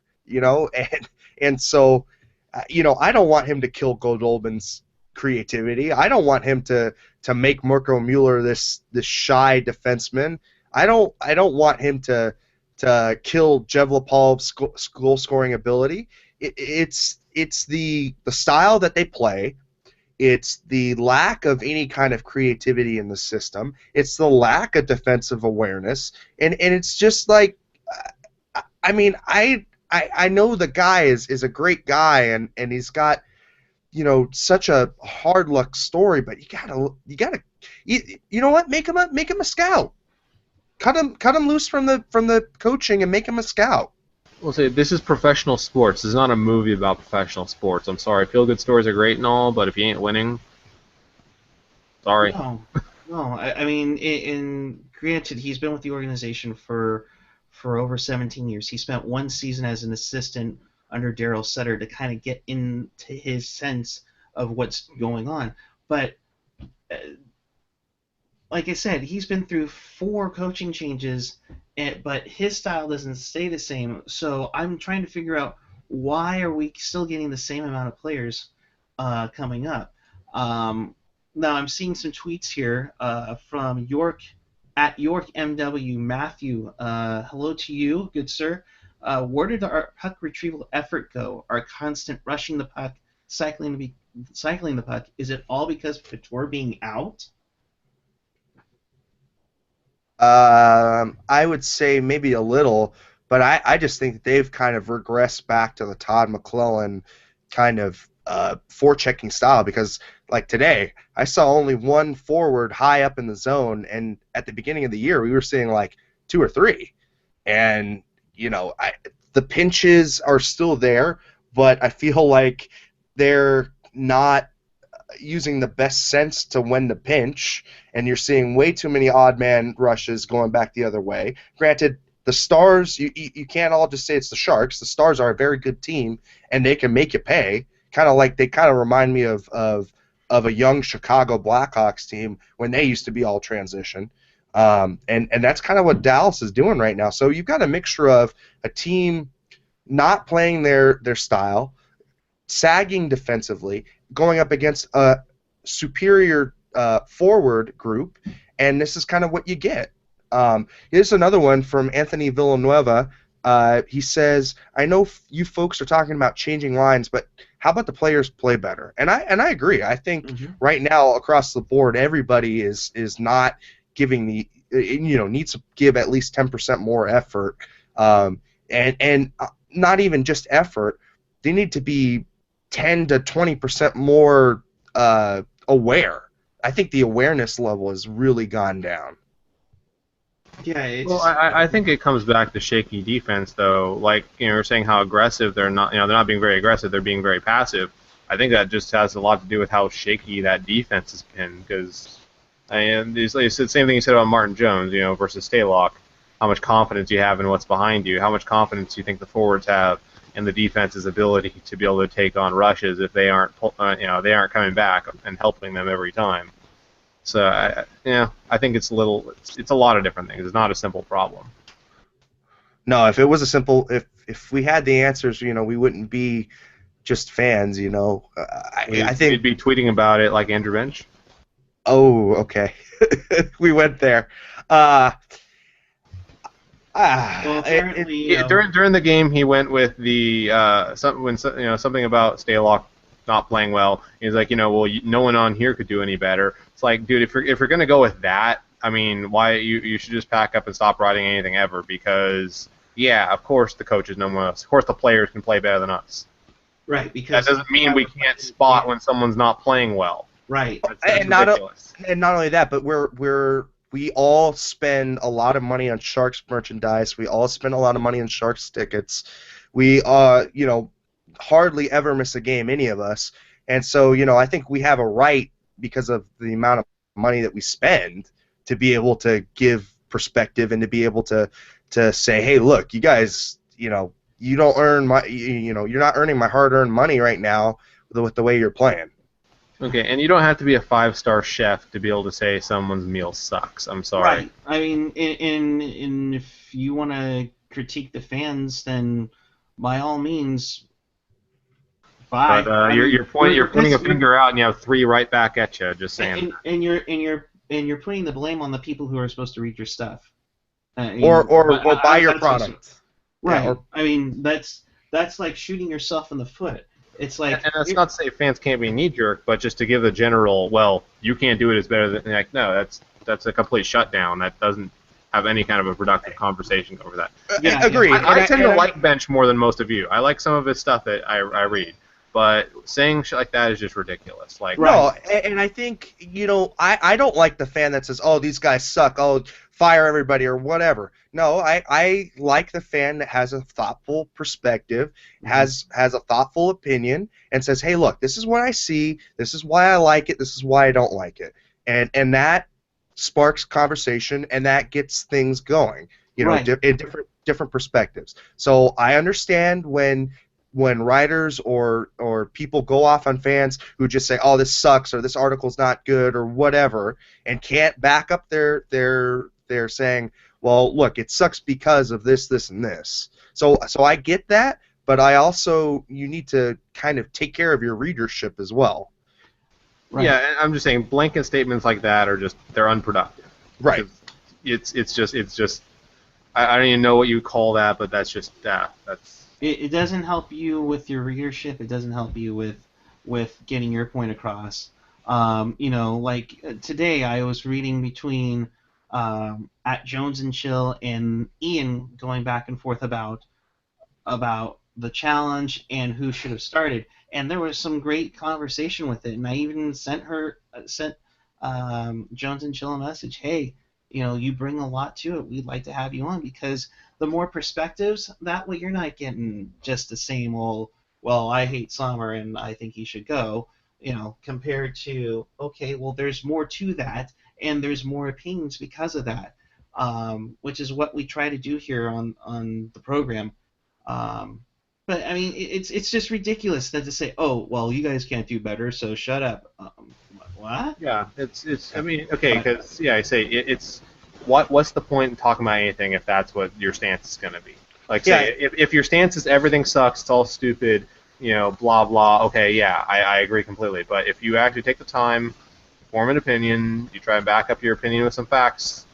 and so, I don't want him to kill Goldobin's creativity. I don't want him to make Mirko Mueller this shy defenseman. I don't want him to kill Jevlapov's goal scoring ability. It's the style that they play. It's the lack of any kind of creativity in the system. It's the lack of defensive awareness, and it's just like, I mean, I know the guy is a great guy, and he's got such a hard luck story, but you gotta you know what, make him a scout. Cut him loose from the coaching and make him a scout. We'll say this is professional sports. This is not a movie about professional sports. I'm sorry. Feel-good stories are great and all, but if you ain't winning, sorry. No. I mean, granted, he's been with the organization for over 17 years. He spent one season as an assistant under Daryl Sutter to kind of get into his sense of what's going on. But like I said, he's been through 4 coaching changes, but his style doesn't stay the same. So I'm trying to figure out, why are we still getting the same amount of players coming up? Now I'm seeing some tweets here from York at YorkMW Matthew. Hello to you, good sir. Where did our puck retrieval effort go? Our constant rushing the puck, cycling the puck. Is it all because of Couture being out? I would say maybe a little, but I just think that they've kind of regressed back to the Todd McClellan kind of forechecking style, because like today I saw only one forward high up in the zone, and at the beginning of the year we were seeing like 2 or 3, and the pinches are still there, but I feel like they're not using the best sense to when to pinch, and you're seeing way too many odd man rushes going back the other way. Granted, the Stars, you can't all just say it's the Sharks. The Stars are a very good team, and they can make you pay. They kind of remind me of a young Chicago Blackhawks team when they used to be all transition. And that's kind of what Dallas is doing right now. So you've got a mixture of a team not playing their style, sagging defensively, going up against a superior forward group, and this is kind of what you get. Here's another one from Anthony Villanueva. He says, I know you folks are talking about changing lines, but how about the players play better? And I agree. I think right now across the board, everybody is not giving needs to give at least 10% more effort, and not even just effort. They need to be 10 to 20% more aware. I think the awareness level has really gone down. Yeah. Well, I think it comes back to shaky defense, though. Like you're saying, how aggressive they're not. They're not being very aggressive. They're being very passive. I think that just has a lot to do with how shaky that defense has been. Because And it's the same thing you said about Martin Jones, versus Staylock. How much confidence you have in what's behind you? How much confidence you think the forwards have in the defense's ability to be able to take on rushes if they aren't, they aren't coming back and helping them every time. So I think it's a lot of different things. It's not a simple problem. No, if it was a simple, if we had the answers, we wouldn't be just fans. I think we'd be tweeting about it like Andrew Bench. Oh, okay. We went there. Well, apparently, during the game, he went with the something about Staylock not playing well. He's like, well, no one on here could do any better. It's like, dude, if you're gonna go with that, I mean, why you should just pack up and stop writing anything ever, because of course the coaches know more than us. Of course the players can play better than us. Right, because that doesn't mean we can't spot when someone's not playing well. Right. That's ridiculous. And not only that, but we all spend a lot of money on Sharks merchandise. We all spend a lot of money on Sharks tickets. We hardly ever miss a game, any of us. And so, I think we have a right, because of the amount of money that we spend, to be able to give perspective and to be able to say, hey, look, you guys, you don't earn my, you're not earning my hard-earned money right now with the way you're playing. Okay, and you don't have to be a 5-star chef to be able to say someone's meal sucks. I'm sorry. Right. I mean, in if you want to critique the fans, then by all means, fine. But you're pointing a finger out, and you have 3 right back at you. Just saying. And you're putting the blame on the people who are supposed to read your stuff. Or buy your product. Right. Yeah, I mean, that's like shooting yourself in the foot. It's like, and that's not to say fans can't be knee-jerk, but just to give the general, well, you can't do it as better than, like, no, that's a complete shutdown. That doesn't have any kind of a productive conversation over that. Yeah, agreed. I tend to like Bench more than most of you. I like some of his stuff that I read, but saying shit like that is just ridiculous. Like, no, and I think, I don't like the fan that says, oh, these guys suck, oh, fire everybody or whatever. No, I like the fan that has a thoughtful perspective, has a thoughtful opinion, and says, hey, look, this is what I see, this is why I like it, this is why I don't like it. And that sparks conversation, and that gets things going, in different perspectives. So I understand when writers or people go off on fans who just say, oh, this sucks, or this article's not good, or whatever, and can't back up their saying, well, look, it sucks because of this, this, and this. So I get that, but I also, you need to kind of take care of your readership as well. Right. Yeah, and I'm just saying, blanket statements like that they're unproductive. Right. It's just I don't even know what you call that, but that's just that's. It doesn't help you with your readership. It doesn't help you with getting your point across. Like today I was reading between at Jones and Chill and Ian going back and forth about the challenge and who should have started, and there was some great conversation with it. And I even sent Jones and Chill a message. Hey, you bring a lot to it. We'd like to have you on, because the more perspectives, that way you're not getting just the same old, well, I hate Sommer and I think he should go, compared to, okay, well, there's more to that, and there's more opinions because of that, which is what we try to do here on the program. But, I mean, it's just ridiculous that to say, oh, well, you guys can't do better, so shut up. What? Yeah, it's. I mean, okay, because I say it's. What's the point in talking about anything if that's what your stance is going to be? Like, say, if your stance is everything sucks, it's all stupid, blah blah. Okay, yeah, I agree completely. But if you actually take the time, form an opinion, you try and back up your opinion with some facts,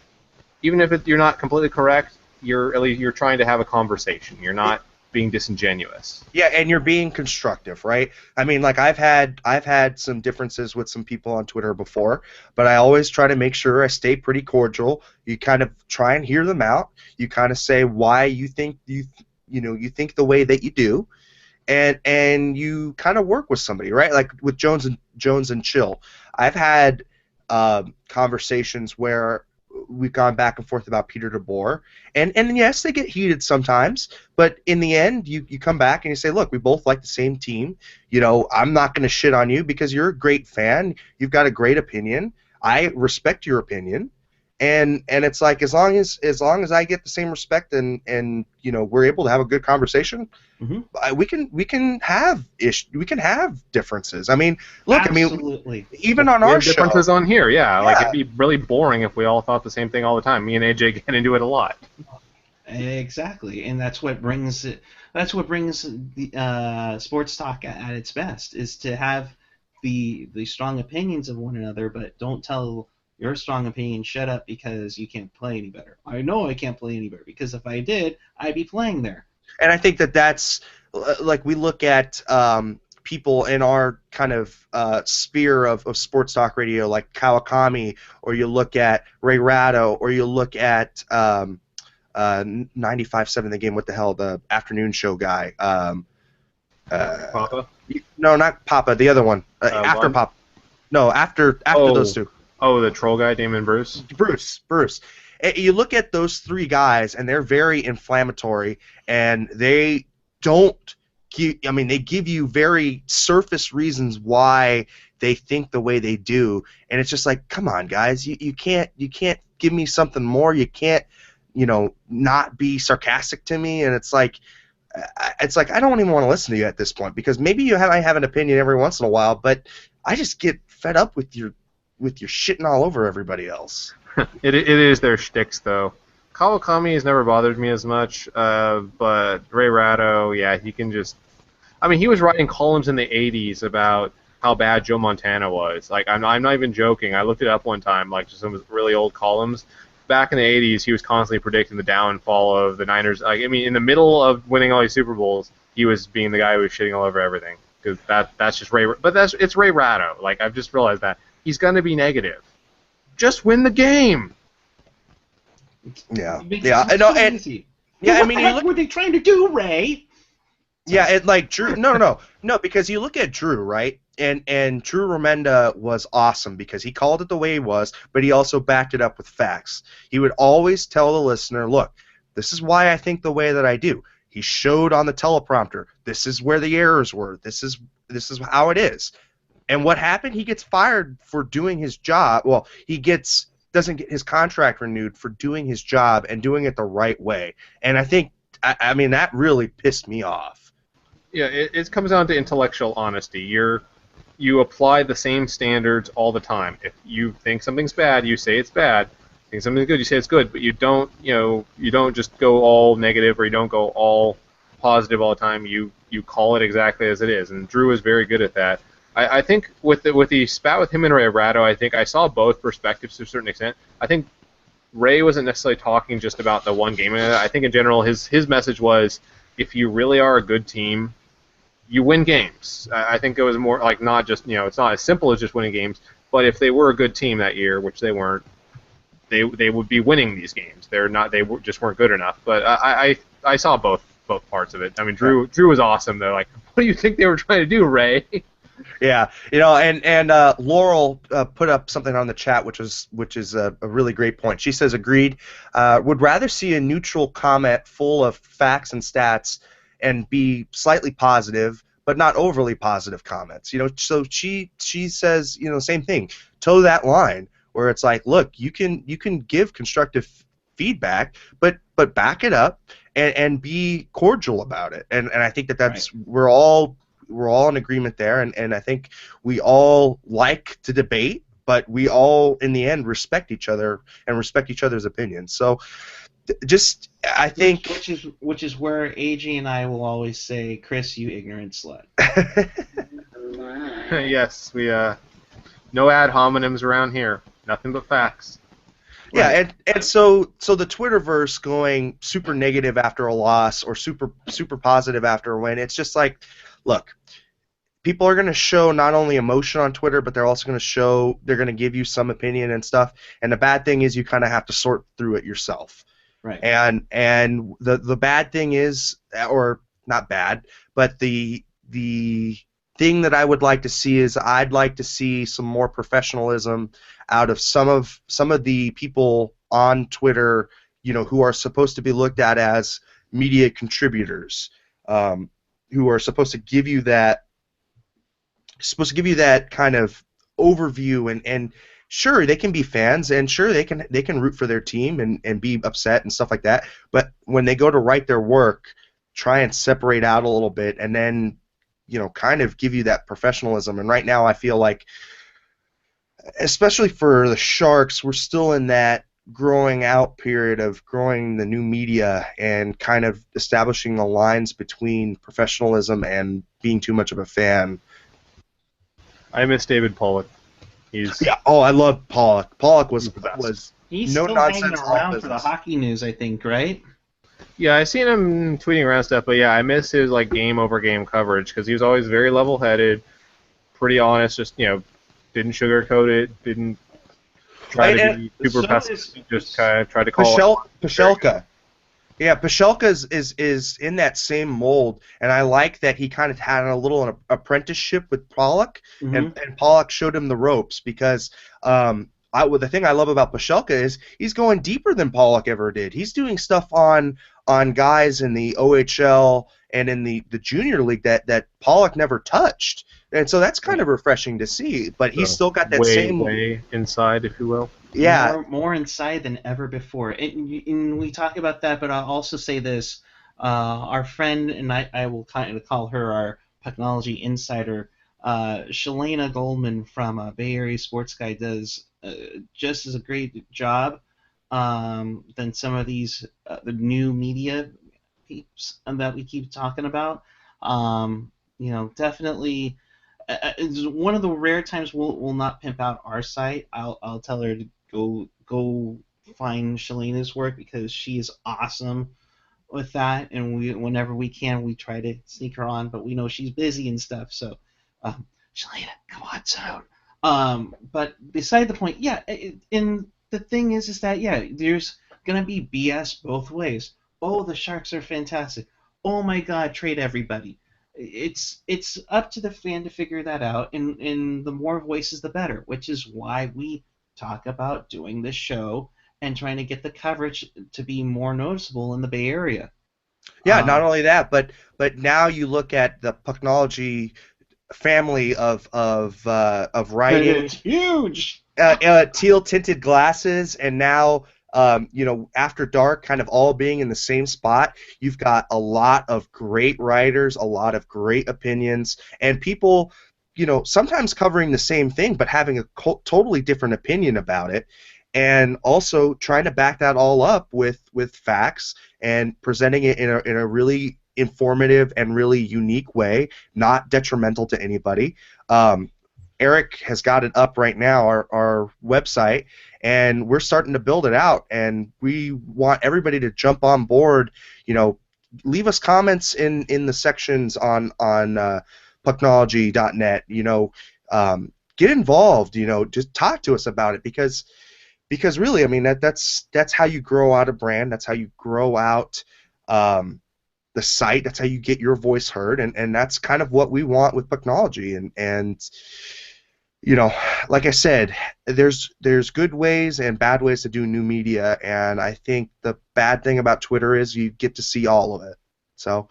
even if you're not completely correct, you're trying to have a conversation. You're not being disingenuous. Yeah, and you're being constructive, right? I mean, like I've had some differences with some people on Twitter before, but I always try to make sure I stay pretty cordial. You kind of try and hear them out. You kind of say why you think you think the way that you do, and you kind of work with somebody, right? Like with Jones and Chill, I've had conversations where we've gone back and forth about Peter DeBoer, and yes, they get heated sometimes, but in the end, you come back and you say, look, we both like the same team. I'm not going to shit on you because you're a great fan. You've got a great opinion. I respect your opinion, and it's like as long as I get the same respect and we're able to have a good conversation, Mm-hmm. we can have differences. I mean, look, Absolutely. even on We our have show, differences on here, yeah. Like, Yeah. it'd be really boring if we all thought the same thing all the time. Me and AJ get into it a lot. Exactly, and that's what brings it. That's what brings the sports talk at its best, is to have the strong opinions of one another, but don't tell your strong opinion shut up because you can't play any better. I know I can't play any better because if I did, I'd be playing there. and I think that's like we look at people in our kind of sphere of sports talk radio, like Kawakami, or you look at Ray Ratto, or you look at 95.7 The Game. What the hell, the afternoon show guy? Papa? No, not Papa. The other one. After Lund? Papa. No, after Oh. those two. Oh, the troll guy, Damon Bruce? Bruce. You look at those three guys, and they're very inflammatory, and they don't they give you very surface reasons why they think the way they do, and it's just like, come on, guys, you can't give me something more. You can't, not be sarcastic to me, and it's like I don't even want to listen to you at this point, because maybe I have an opinion every once in a while, but I just get fed up with your shitting all over everybody else. It is their shticks, though. Kawakami has never bothered me as much, but Ray Ratto, yeah, he can just... I mean, he was writing columns in the 80s about how bad Joe Montana was. Like, I'm not even joking. I looked it up one time, like, just some really old columns. Back in the 80s, he was constantly predicting the downfall of the Niners. Like, I mean, in the middle of winning all these Super Bowls, he was being the guy who was shitting all over everything. Because that's just Ray... But it's Ray Ratto. Like, I've just realized that. He's going to be negative. Just win the game. Yeah, It makes yeah, it no, so and easy. yeah, Well, I mean, what were they trying to do, Ray? yeah, it like Drew. No, because you look at Drew, right? And Drew Remenda was awesome because he called it the way he was, but he also backed it up with facts. He would always tell the listener, "Look, this is why I think the way that I do." He showed on the teleprompter, "This is where the errors were. This is how it is." And what happened? He gets fired for doing his job. Well, doesn't get his contract renewed for doing his job and doing it the right way. And I think, I mean, that really pissed me off. Yeah, it comes down to intellectual honesty. You apply the same standards all the time. If you think something's bad, you say it's bad. If you think something's good, you say it's good. But you don't just go all negative, or you don't go all positive all the time. You call it exactly as it is. And Drew is very good at that. I think with the spat with him and Ray Ratto, I think I saw both perspectives to a certain extent. I think Ray wasn't necessarily talking just about the one game. I think in general his message was, if you really are a good team, you win games. I think it was more like, not just, it's not as simple as just winning games, but if they were a good team that year, which they weren't, they would be winning these games. Just weren't good enough. But I saw both parts of it. I mean, Drew was awesome though. Like, what do you think they were trying to do, Ray? Yeah, and Laurel put up something on the chat, which is a really great point. She says, agreed. Would rather see a neutral comment full of facts and stats and be slightly positive, but not overly positive comments. So she says, same thing. Toe that line where it's like, look, you can give constructive feedback, but back it up and be cordial about it. And I think that's right. We're all in agreement there, and I think we all like to debate, but we all, in the end, respect each other and respect each other's opinions. So, I think... Which is where AJ and I will always say, Chris, you ignorant slut. Yes, we, no ad hominems around here. Nothing but facts. Yeah, right. and so the Twitterverse going super negative after a loss or super positive after a win, it's just like, look, people are going to show not only emotion on Twitter, but they're also going to give you some opinion and stuff. And the bad thing is you kind of have to sort through it yourself. Right. And the bad thing is, or not bad, but the thing that I would like to see is, I'd like to see some more professionalism out of some of the people on Twitter, who are supposed to be looked at as media contributors, who are supposed to give you that kind of overview and sure, they can be fans, and sure, they can root for their team and be upset and stuff like that. But when they go to write their work, try and separate out a little bit, and then kind of give you that professionalism. And right now, I feel like, especially for the Sharks, we're still in that growing out period of growing the new media and kind of establishing the lines between professionalism and being too much of a fan. I miss David Pollock. He's Yeah. Oh, I love Pollock. Pollock was the best. was He's no still hanging nonsense, all around for the business. hockey news, I think, right? Yeah, I seen him tweeting around stuff, but yeah, I miss his like game over game coverage because he was always very level headed, pretty honest. Just didn't sugarcoat it, didn't try to And be super So pessimistic. Just kind of tried to call it. Pashelka. Yeah, Pashelka is in that same mold, and I like that he kind of had a little apprenticeship with Pollock, Mhm. and Pollock showed him the ropes because the thing I love about Pashelka is he's going deeper than Pollock ever did. He's doing stuff on guys in the OHL and in the junior league that Pollock never touched, and so that's kind of refreshing to see. But he's So, still got that way, same way inside, if you will. yeah. More inside than ever before. And we talk about that, but I'll also say this: our friend, and I will kind of call her our Pucknology insider, Shalana Goldman from Bay Area Sports Guy, does just as a great job than some of these the new media peeps that we keep talking about. Definitely. It's one of the rare times we'll not pimp out our site. I'll tell her to go find Shalina's work because she is awesome with that, and whenever we can we try to sneak her on, but we know she's busy and stuff. So, Shalina, come on soon. But beside the point, yeah. And the thing is that yeah, there's gonna be BS both ways. Oh, the Sharks are fantastic. Oh my God, trade everybody. It's up to the fan to figure that out, and the more voices the better, which is why we talk about doing this show and trying to get the coverage to be more noticeable in the Bay Area. Yeah, not only that, but now you look at the Pucknology family of writing, It's huge. teal tinted glasses, and now After Dark kind of all being in the same spot. You've got a lot of great writers, a lot of great opinions, and people sometimes covering the same thing but having a totally different opinion about it, and also trying to back that all up with facts and presenting it in a really informative and really unique way, not detrimental to anybody. Eric has got it up right now, our website, and we're starting to build it out, and we want everybody to jump on board. Leave us comments in the sections on pucknology.net. Get involved. Just talk to us about it because really, I mean, that's how you grow out a brand. That's how you grow out the site. That's how you get your voice heard, and that's kind of what we want with Pucknology. And like I said, there's good ways and bad ways to do new media, and I think the bad thing about Twitter is you get to see all of it. So,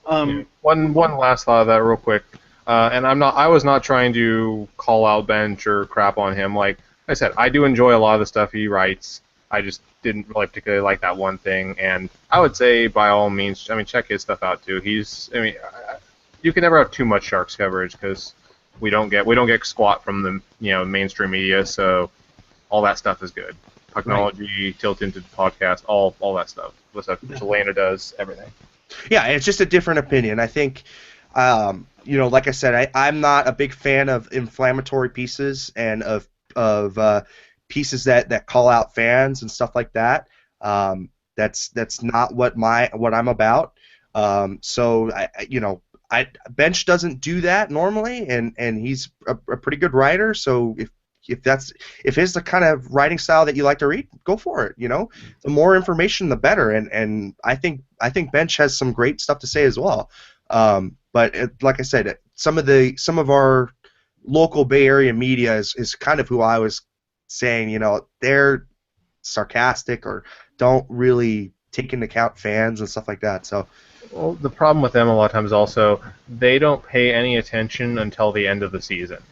one last thought of that real quick, and I was not trying to call out Bench or crap on him. Like I said, I do enjoy a lot of the stuff he writes. I just didn't really particularly like that one thing, and I would say by all means, check his stuff out too. You can never have too much Sharks coverage because we don't get squat from the mainstream media, so all that stuff is good. Pucknology, Tilt Into Podcast, all that stuff. What stuff Shalana does, everything. Yeah, it's just a different opinion. I think, like I said, I'm not a big fan of inflammatory pieces and of pieces that call out fans and stuff like that. That's not what I'm about. So Bench doesn't do that normally, and he's a pretty good writer. So if it's the kind of writing style that you like to read, go for it. The more information, the better. And I think Bench has some great stuff to say as well. But like I said, some of our local Bay Area media is kind of who I was saying. They're sarcastic or don't really take into account fans and stuff like that. So. Well, the problem with them a lot of times also, they don't pay any attention until the end of the season.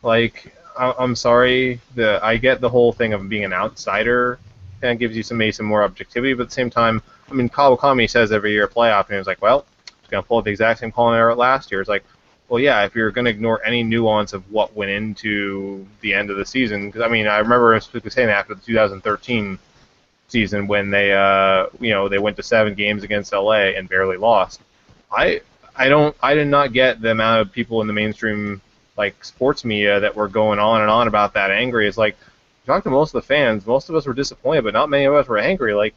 Like, I'm sorry. I get the whole thing of being an outsider. Kind of gives you maybe some more objectivity, but at the same time, I mean, Kawakami says every year playoff, and he's like, well, it's going to pull out the exact same call error last year. It's like, well, yeah, if you're going to ignore any nuance of what went into the end of the season, because I mean, I remember specifically saying that after the 2013 season when they went to 7 games against LA and barely lost. I I did not get the amount of people in the mainstream like sports media that were going on and on about that angry. It's like talk to most of the fans, most of us were disappointed, but not many of us were angry. Like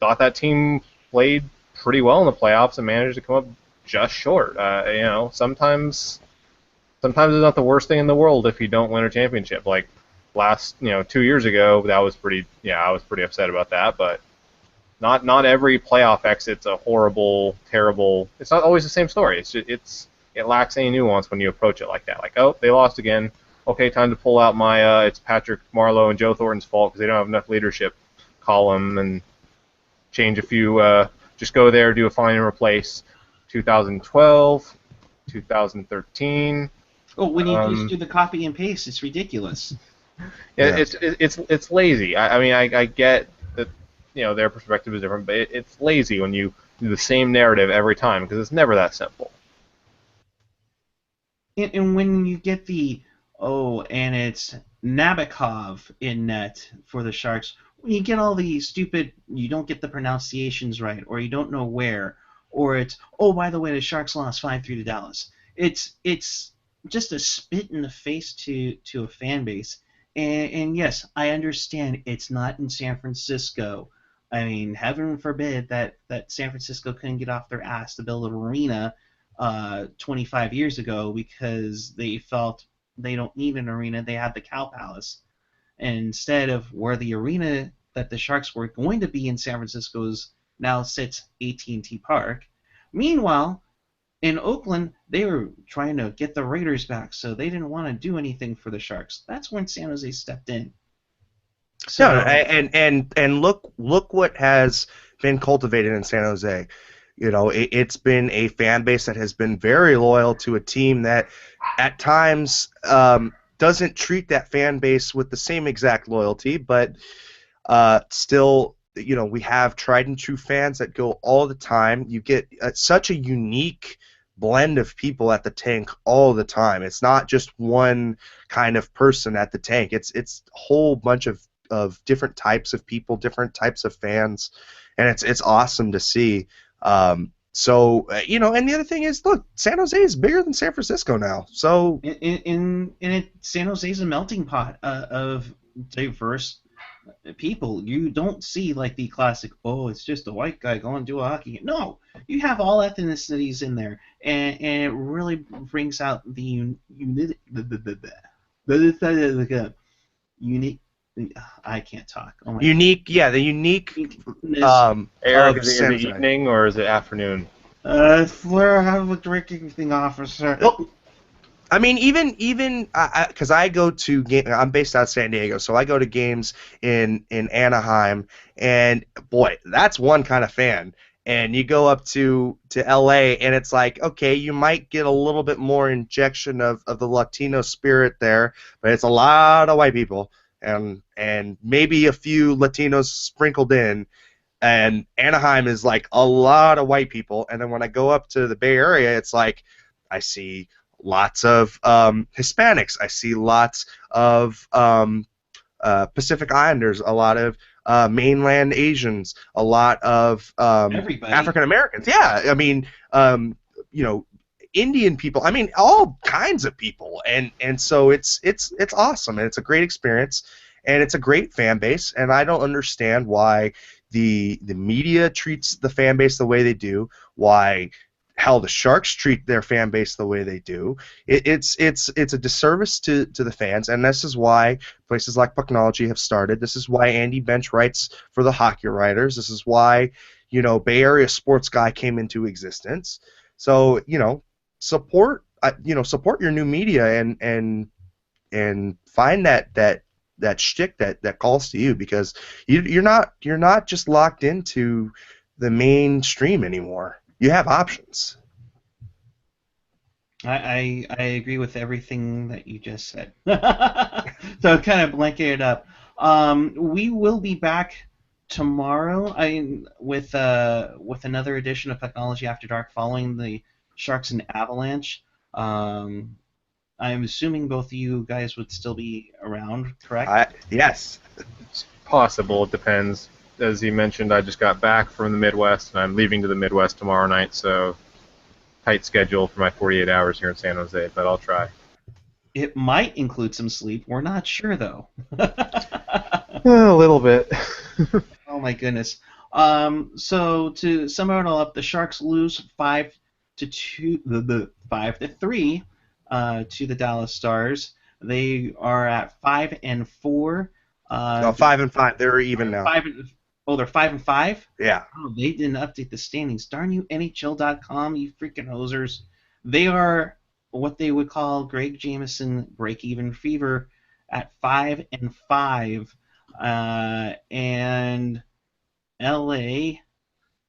thought that team played pretty well in the playoffs and managed to come up just short. Sometimes it's not the worst thing in the world if you don't win a championship. Like last 2 years ago, that was pretty. Yeah, I was pretty upset about that. But not every playoff exit's a horrible, terrible. It's not always the same story. It lacks any nuance when you approach it like that. Like, oh, they lost again. Okay, time to pull out my it's Patrick Marlowe and Joe Thornton's fault because they don't have enough leadership column and change a few. Just go there, do a find and replace. 2012, 2013. Oh, when you just do the copy and paste, it's ridiculous. Yeah. It's lazy. I mean, I get that their perspective is different, but it's lazy when you do the same narrative every time because it's never that simple. And when you get and it's Nabokov in net for the Sharks, when you get all the stupid, you don't get the pronunciations right, or you don't know where, or it's, oh, by the way, the Sharks lost 5-3 to Dallas. It's just a spit in the face to a fan base. And yes, I understand it's not in San Francisco. I mean, heaven forbid that San Francisco couldn't get off their ass to build an arena 25 years ago because they felt they don't need an arena. They had the Cow Palace. And instead of where the arena that the Sharks were going to be in San Francisco's now sits AT&T Park. Meanwhile, in Oakland, they were trying to get the Raiders back, so they didn't want to do anything for the Sharks. That's when San Jose stepped in. So, no, and look what has been cultivated in San Jose. It's been a fan base that has been very loyal to a team that at times doesn't treat that fan base with the same exact loyalty, but still, we have tried and true fans that go all the time. You get such a unique blend of people at the tank all the time. It's not just one kind of person at the tank. It's a whole bunch of different types of people, different types of fans, and it's awesome to see. And the other thing is, look, San Jose is bigger than San Francisco now. So San Jose is a melting pot of diverse people. You don't see like the classic, oh, it's just a white guy going to do a hockey game. No, you have all ethnicities in there, and it really brings out the unique. I can't talk. Oh my unique, God. Yeah, the unique. Eric, is it evening or is it afternoon? Fleur, have a drinking thing, officer. Oh. I mean, even because I go to I'm based out of San Diego, so I go to games in Anaheim, and boy, that's one kind of fan. And you go up to LA, and it's like, okay, you might get a little bit more injection of the Latino spirit there, but it's a lot of white people, and maybe a few Latinos sprinkled in. And Anaheim is like a lot of white people, and then when I go up to the Bay Area, it's like I see lots of Hispanics. I see lots of Pacific Islanders, a lot of mainland Asians, a lot of African Americans. Yeah, I mean, Indian people. I mean, all kinds of people, and so it's awesome, and it's a great experience, and it's a great fan base, and I don't understand why the media treats the fan base the way they do, why how the Sharks treat their fan base the way they do. It's a disservice to the fans, and this is why places like Pucknology have started. This is why Andy Bench writes for the Hockey Writers. This is why Bay Area Sports Guy came into existence. So support your new media and find that shtick that calls to you, because you're not just locked into the mainstream anymore. You have options. I agree with everything that you just said. So kind of blanket it up. We will be back tomorrow with another edition of Technology After Dark following the Sharks and Avalanche. Um, I'm assuming both of you guys would still be around, correct? Yes. It's possible. It depends. As he mentioned, I just got back from the Midwest, and I'm leaving to the Midwest tomorrow night, so tight schedule for my 48 hours here in San Jose, but I'll try. It might include some sleep. We're not sure though. A little bit. Oh my goodness. So to sum it all up, the Sharks lose 5-2, the 5-3, to the Dallas Stars. They are at 5-4. No, 5-5. They're even Or now. five. Oh, they're 5-5. Yeah. Oh, they didn't update the standings. Darn you, NHL.com, you freaking hosers. They are what they would call Greg Jameson break-even fever at 5-5. And LA,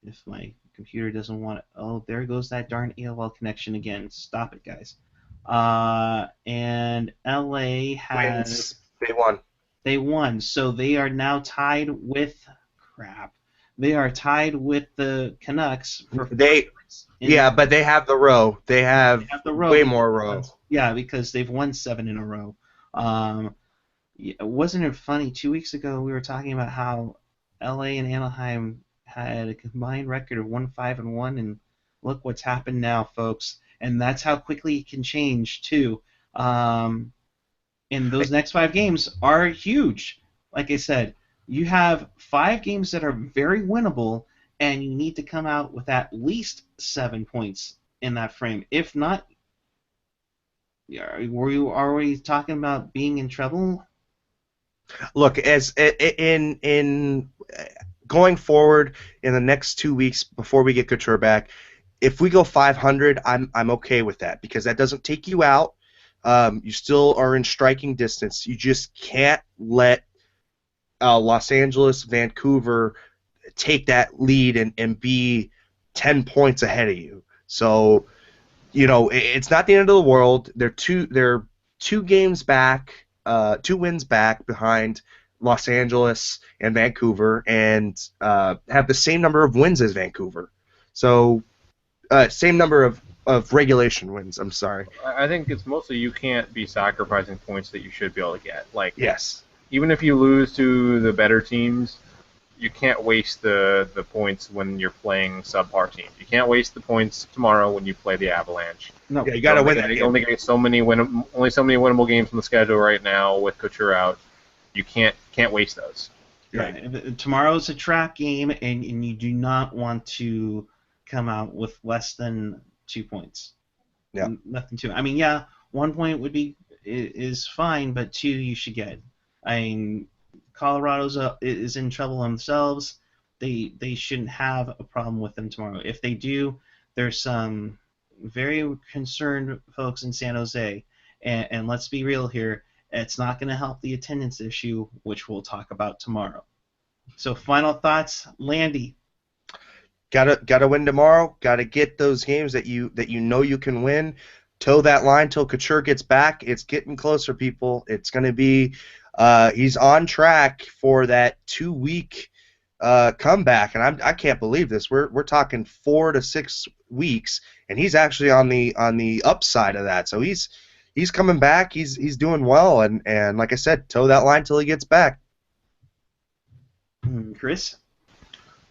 if my computer doesn't want it, oh, there goes that darn AOL connection again. Stop it, guys. And LA has Wins. They won. they won, so they are now tied with crap. They are tied with the Canucks for They first Yeah, but they have the row. They have the row way more row. Yeah, because they've won 7 in a row. Wasn't it funny? 2 weeks ago, we were talking about how LA and Anaheim had a combined record of 1-5-1, and look what's happened now, folks. And that's how quickly it can change too. And those next 5 games are huge. Like I said, you have 5 games that are very winnable, and you need to come out with at least 7 points in that frame. If not, are we talking about being in trouble? Look, as in going forward in the next 2 weeks before we get Couture back, if we go 500, I'm okay with that because that doesn't take you out. You still are in striking distance. You just can't let Los Angeles, Vancouver take that lead and be 10 points ahead of you. So, it's not the end of the world. They're two games back, 2 wins back behind Los Angeles and Vancouver, and have the same number of wins as Vancouver. So, same number of regulation wins. I'm sorry. I think it's mostly you can't be sacrificing points that you should be able to get. Like, Yes. even if you lose to the better teams, you can't waste the points when you're playing subpar teams. You can't waste the points tomorrow when you play the Avalanche. No. Yeah, you got to win that You game. only get only so many winnable games on the schedule right now with Couture out. You can't waste those. Yeah, tomorrow's a trap game, and you do not want to come out with less than 2 points. Yeah. Less than 2. I mean, yeah, 1 point is fine, but 2 you should get. I mean, Colorado's is in trouble themselves. They shouldn't have a problem with them tomorrow. If they do, there's some very concerned folks in San Jose, and let's be real here. It's not going to help the attendance issue, which we'll talk about tomorrow. So, final thoughts, Landy. Gotta win tomorrow. Gotta get those games that you know you can win. Toe that line till Couture gets back. It's getting closer, people. It's gonna be. He's on track for that 2-week comeback, and I can't believe this. We're talking 4 to 6 weeks, and he's actually on the upside of that. So he's coming back. He's doing well, and like I said, toe that line till he gets back. Chris?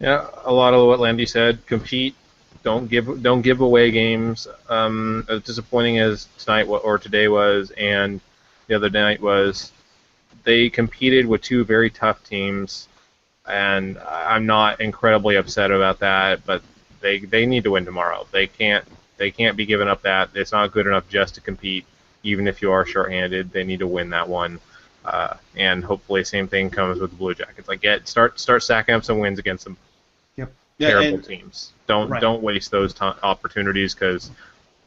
Yeah, a lot of what Landy said. Compete. Don't give away games. As disappointing as tonight or today was, and the other night was, they competed with 2 very tough teams, and I'm not incredibly upset about that. But they need to win tomorrow. They can't be giving up that. It's not good enough just to compete. Even if you are shorthanded, they need to win that one. And hopefully, same thing comes with the Blue Jackets. Like, start stacking up some wins against some terrible teams. Don't waste those opportunities because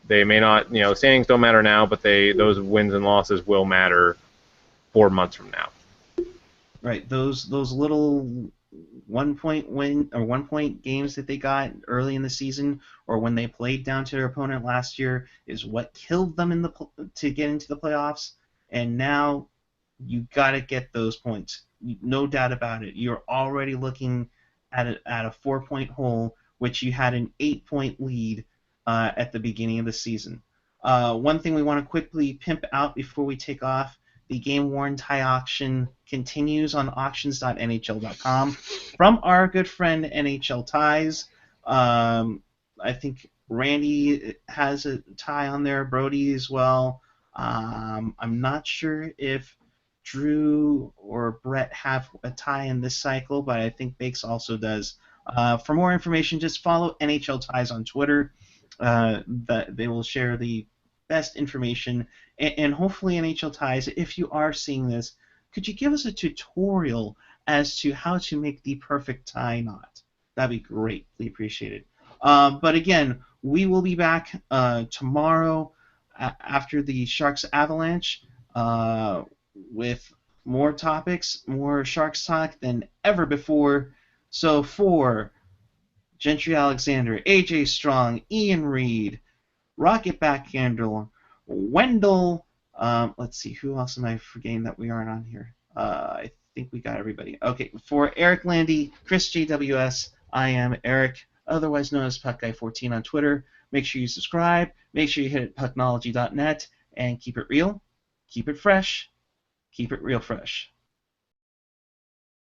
they may not. Standings don't matter now, but those wins and losses will matter 4 months from now. Right. Those little 1 point win or 1 point games that they got early in the season, or when they played down to their opponent last year, is what killed them to get into the playoffs. And now you got to get those points, no doubt about it. You're already looking at a 4 point hole, which you had an 8 point lead at the beginning of the season. One thing we want to quickly pimp out before we take off: the game worn tie auction continues on auctions.nhl.com from our good friend NHL Ties. I think Randy has a tie on there, Brody as well. I'm not sure if Drew or Brett have a tie in this cycle, but I think Bakes also does. For more information, just follow NHL Ties on Twitter. They will share the best information, and hopefully NHL Ties, if you are seeing this, could you give us a tutorial as to how to make the perfect tie knot? That'd be greatly appreciated. But again, we will be back tomorrow after the Sharks Avalanche with more topics, more Sharks talk than ever before. So for Gentry Alexander, AJ Strong, Ian Reed, Rocket Backhander, Wendell. Let's see, who else am I forgetting that we aren't on here? I think we got everybody. Okay, for Eric Landy, Chris JWS, I am Eric, otherwise known as PuckGuy14 on Twitter. Make sure you subscribe. Make sure you hit Pucknology.net and keep it real, keep it fresh, keep it real fresh.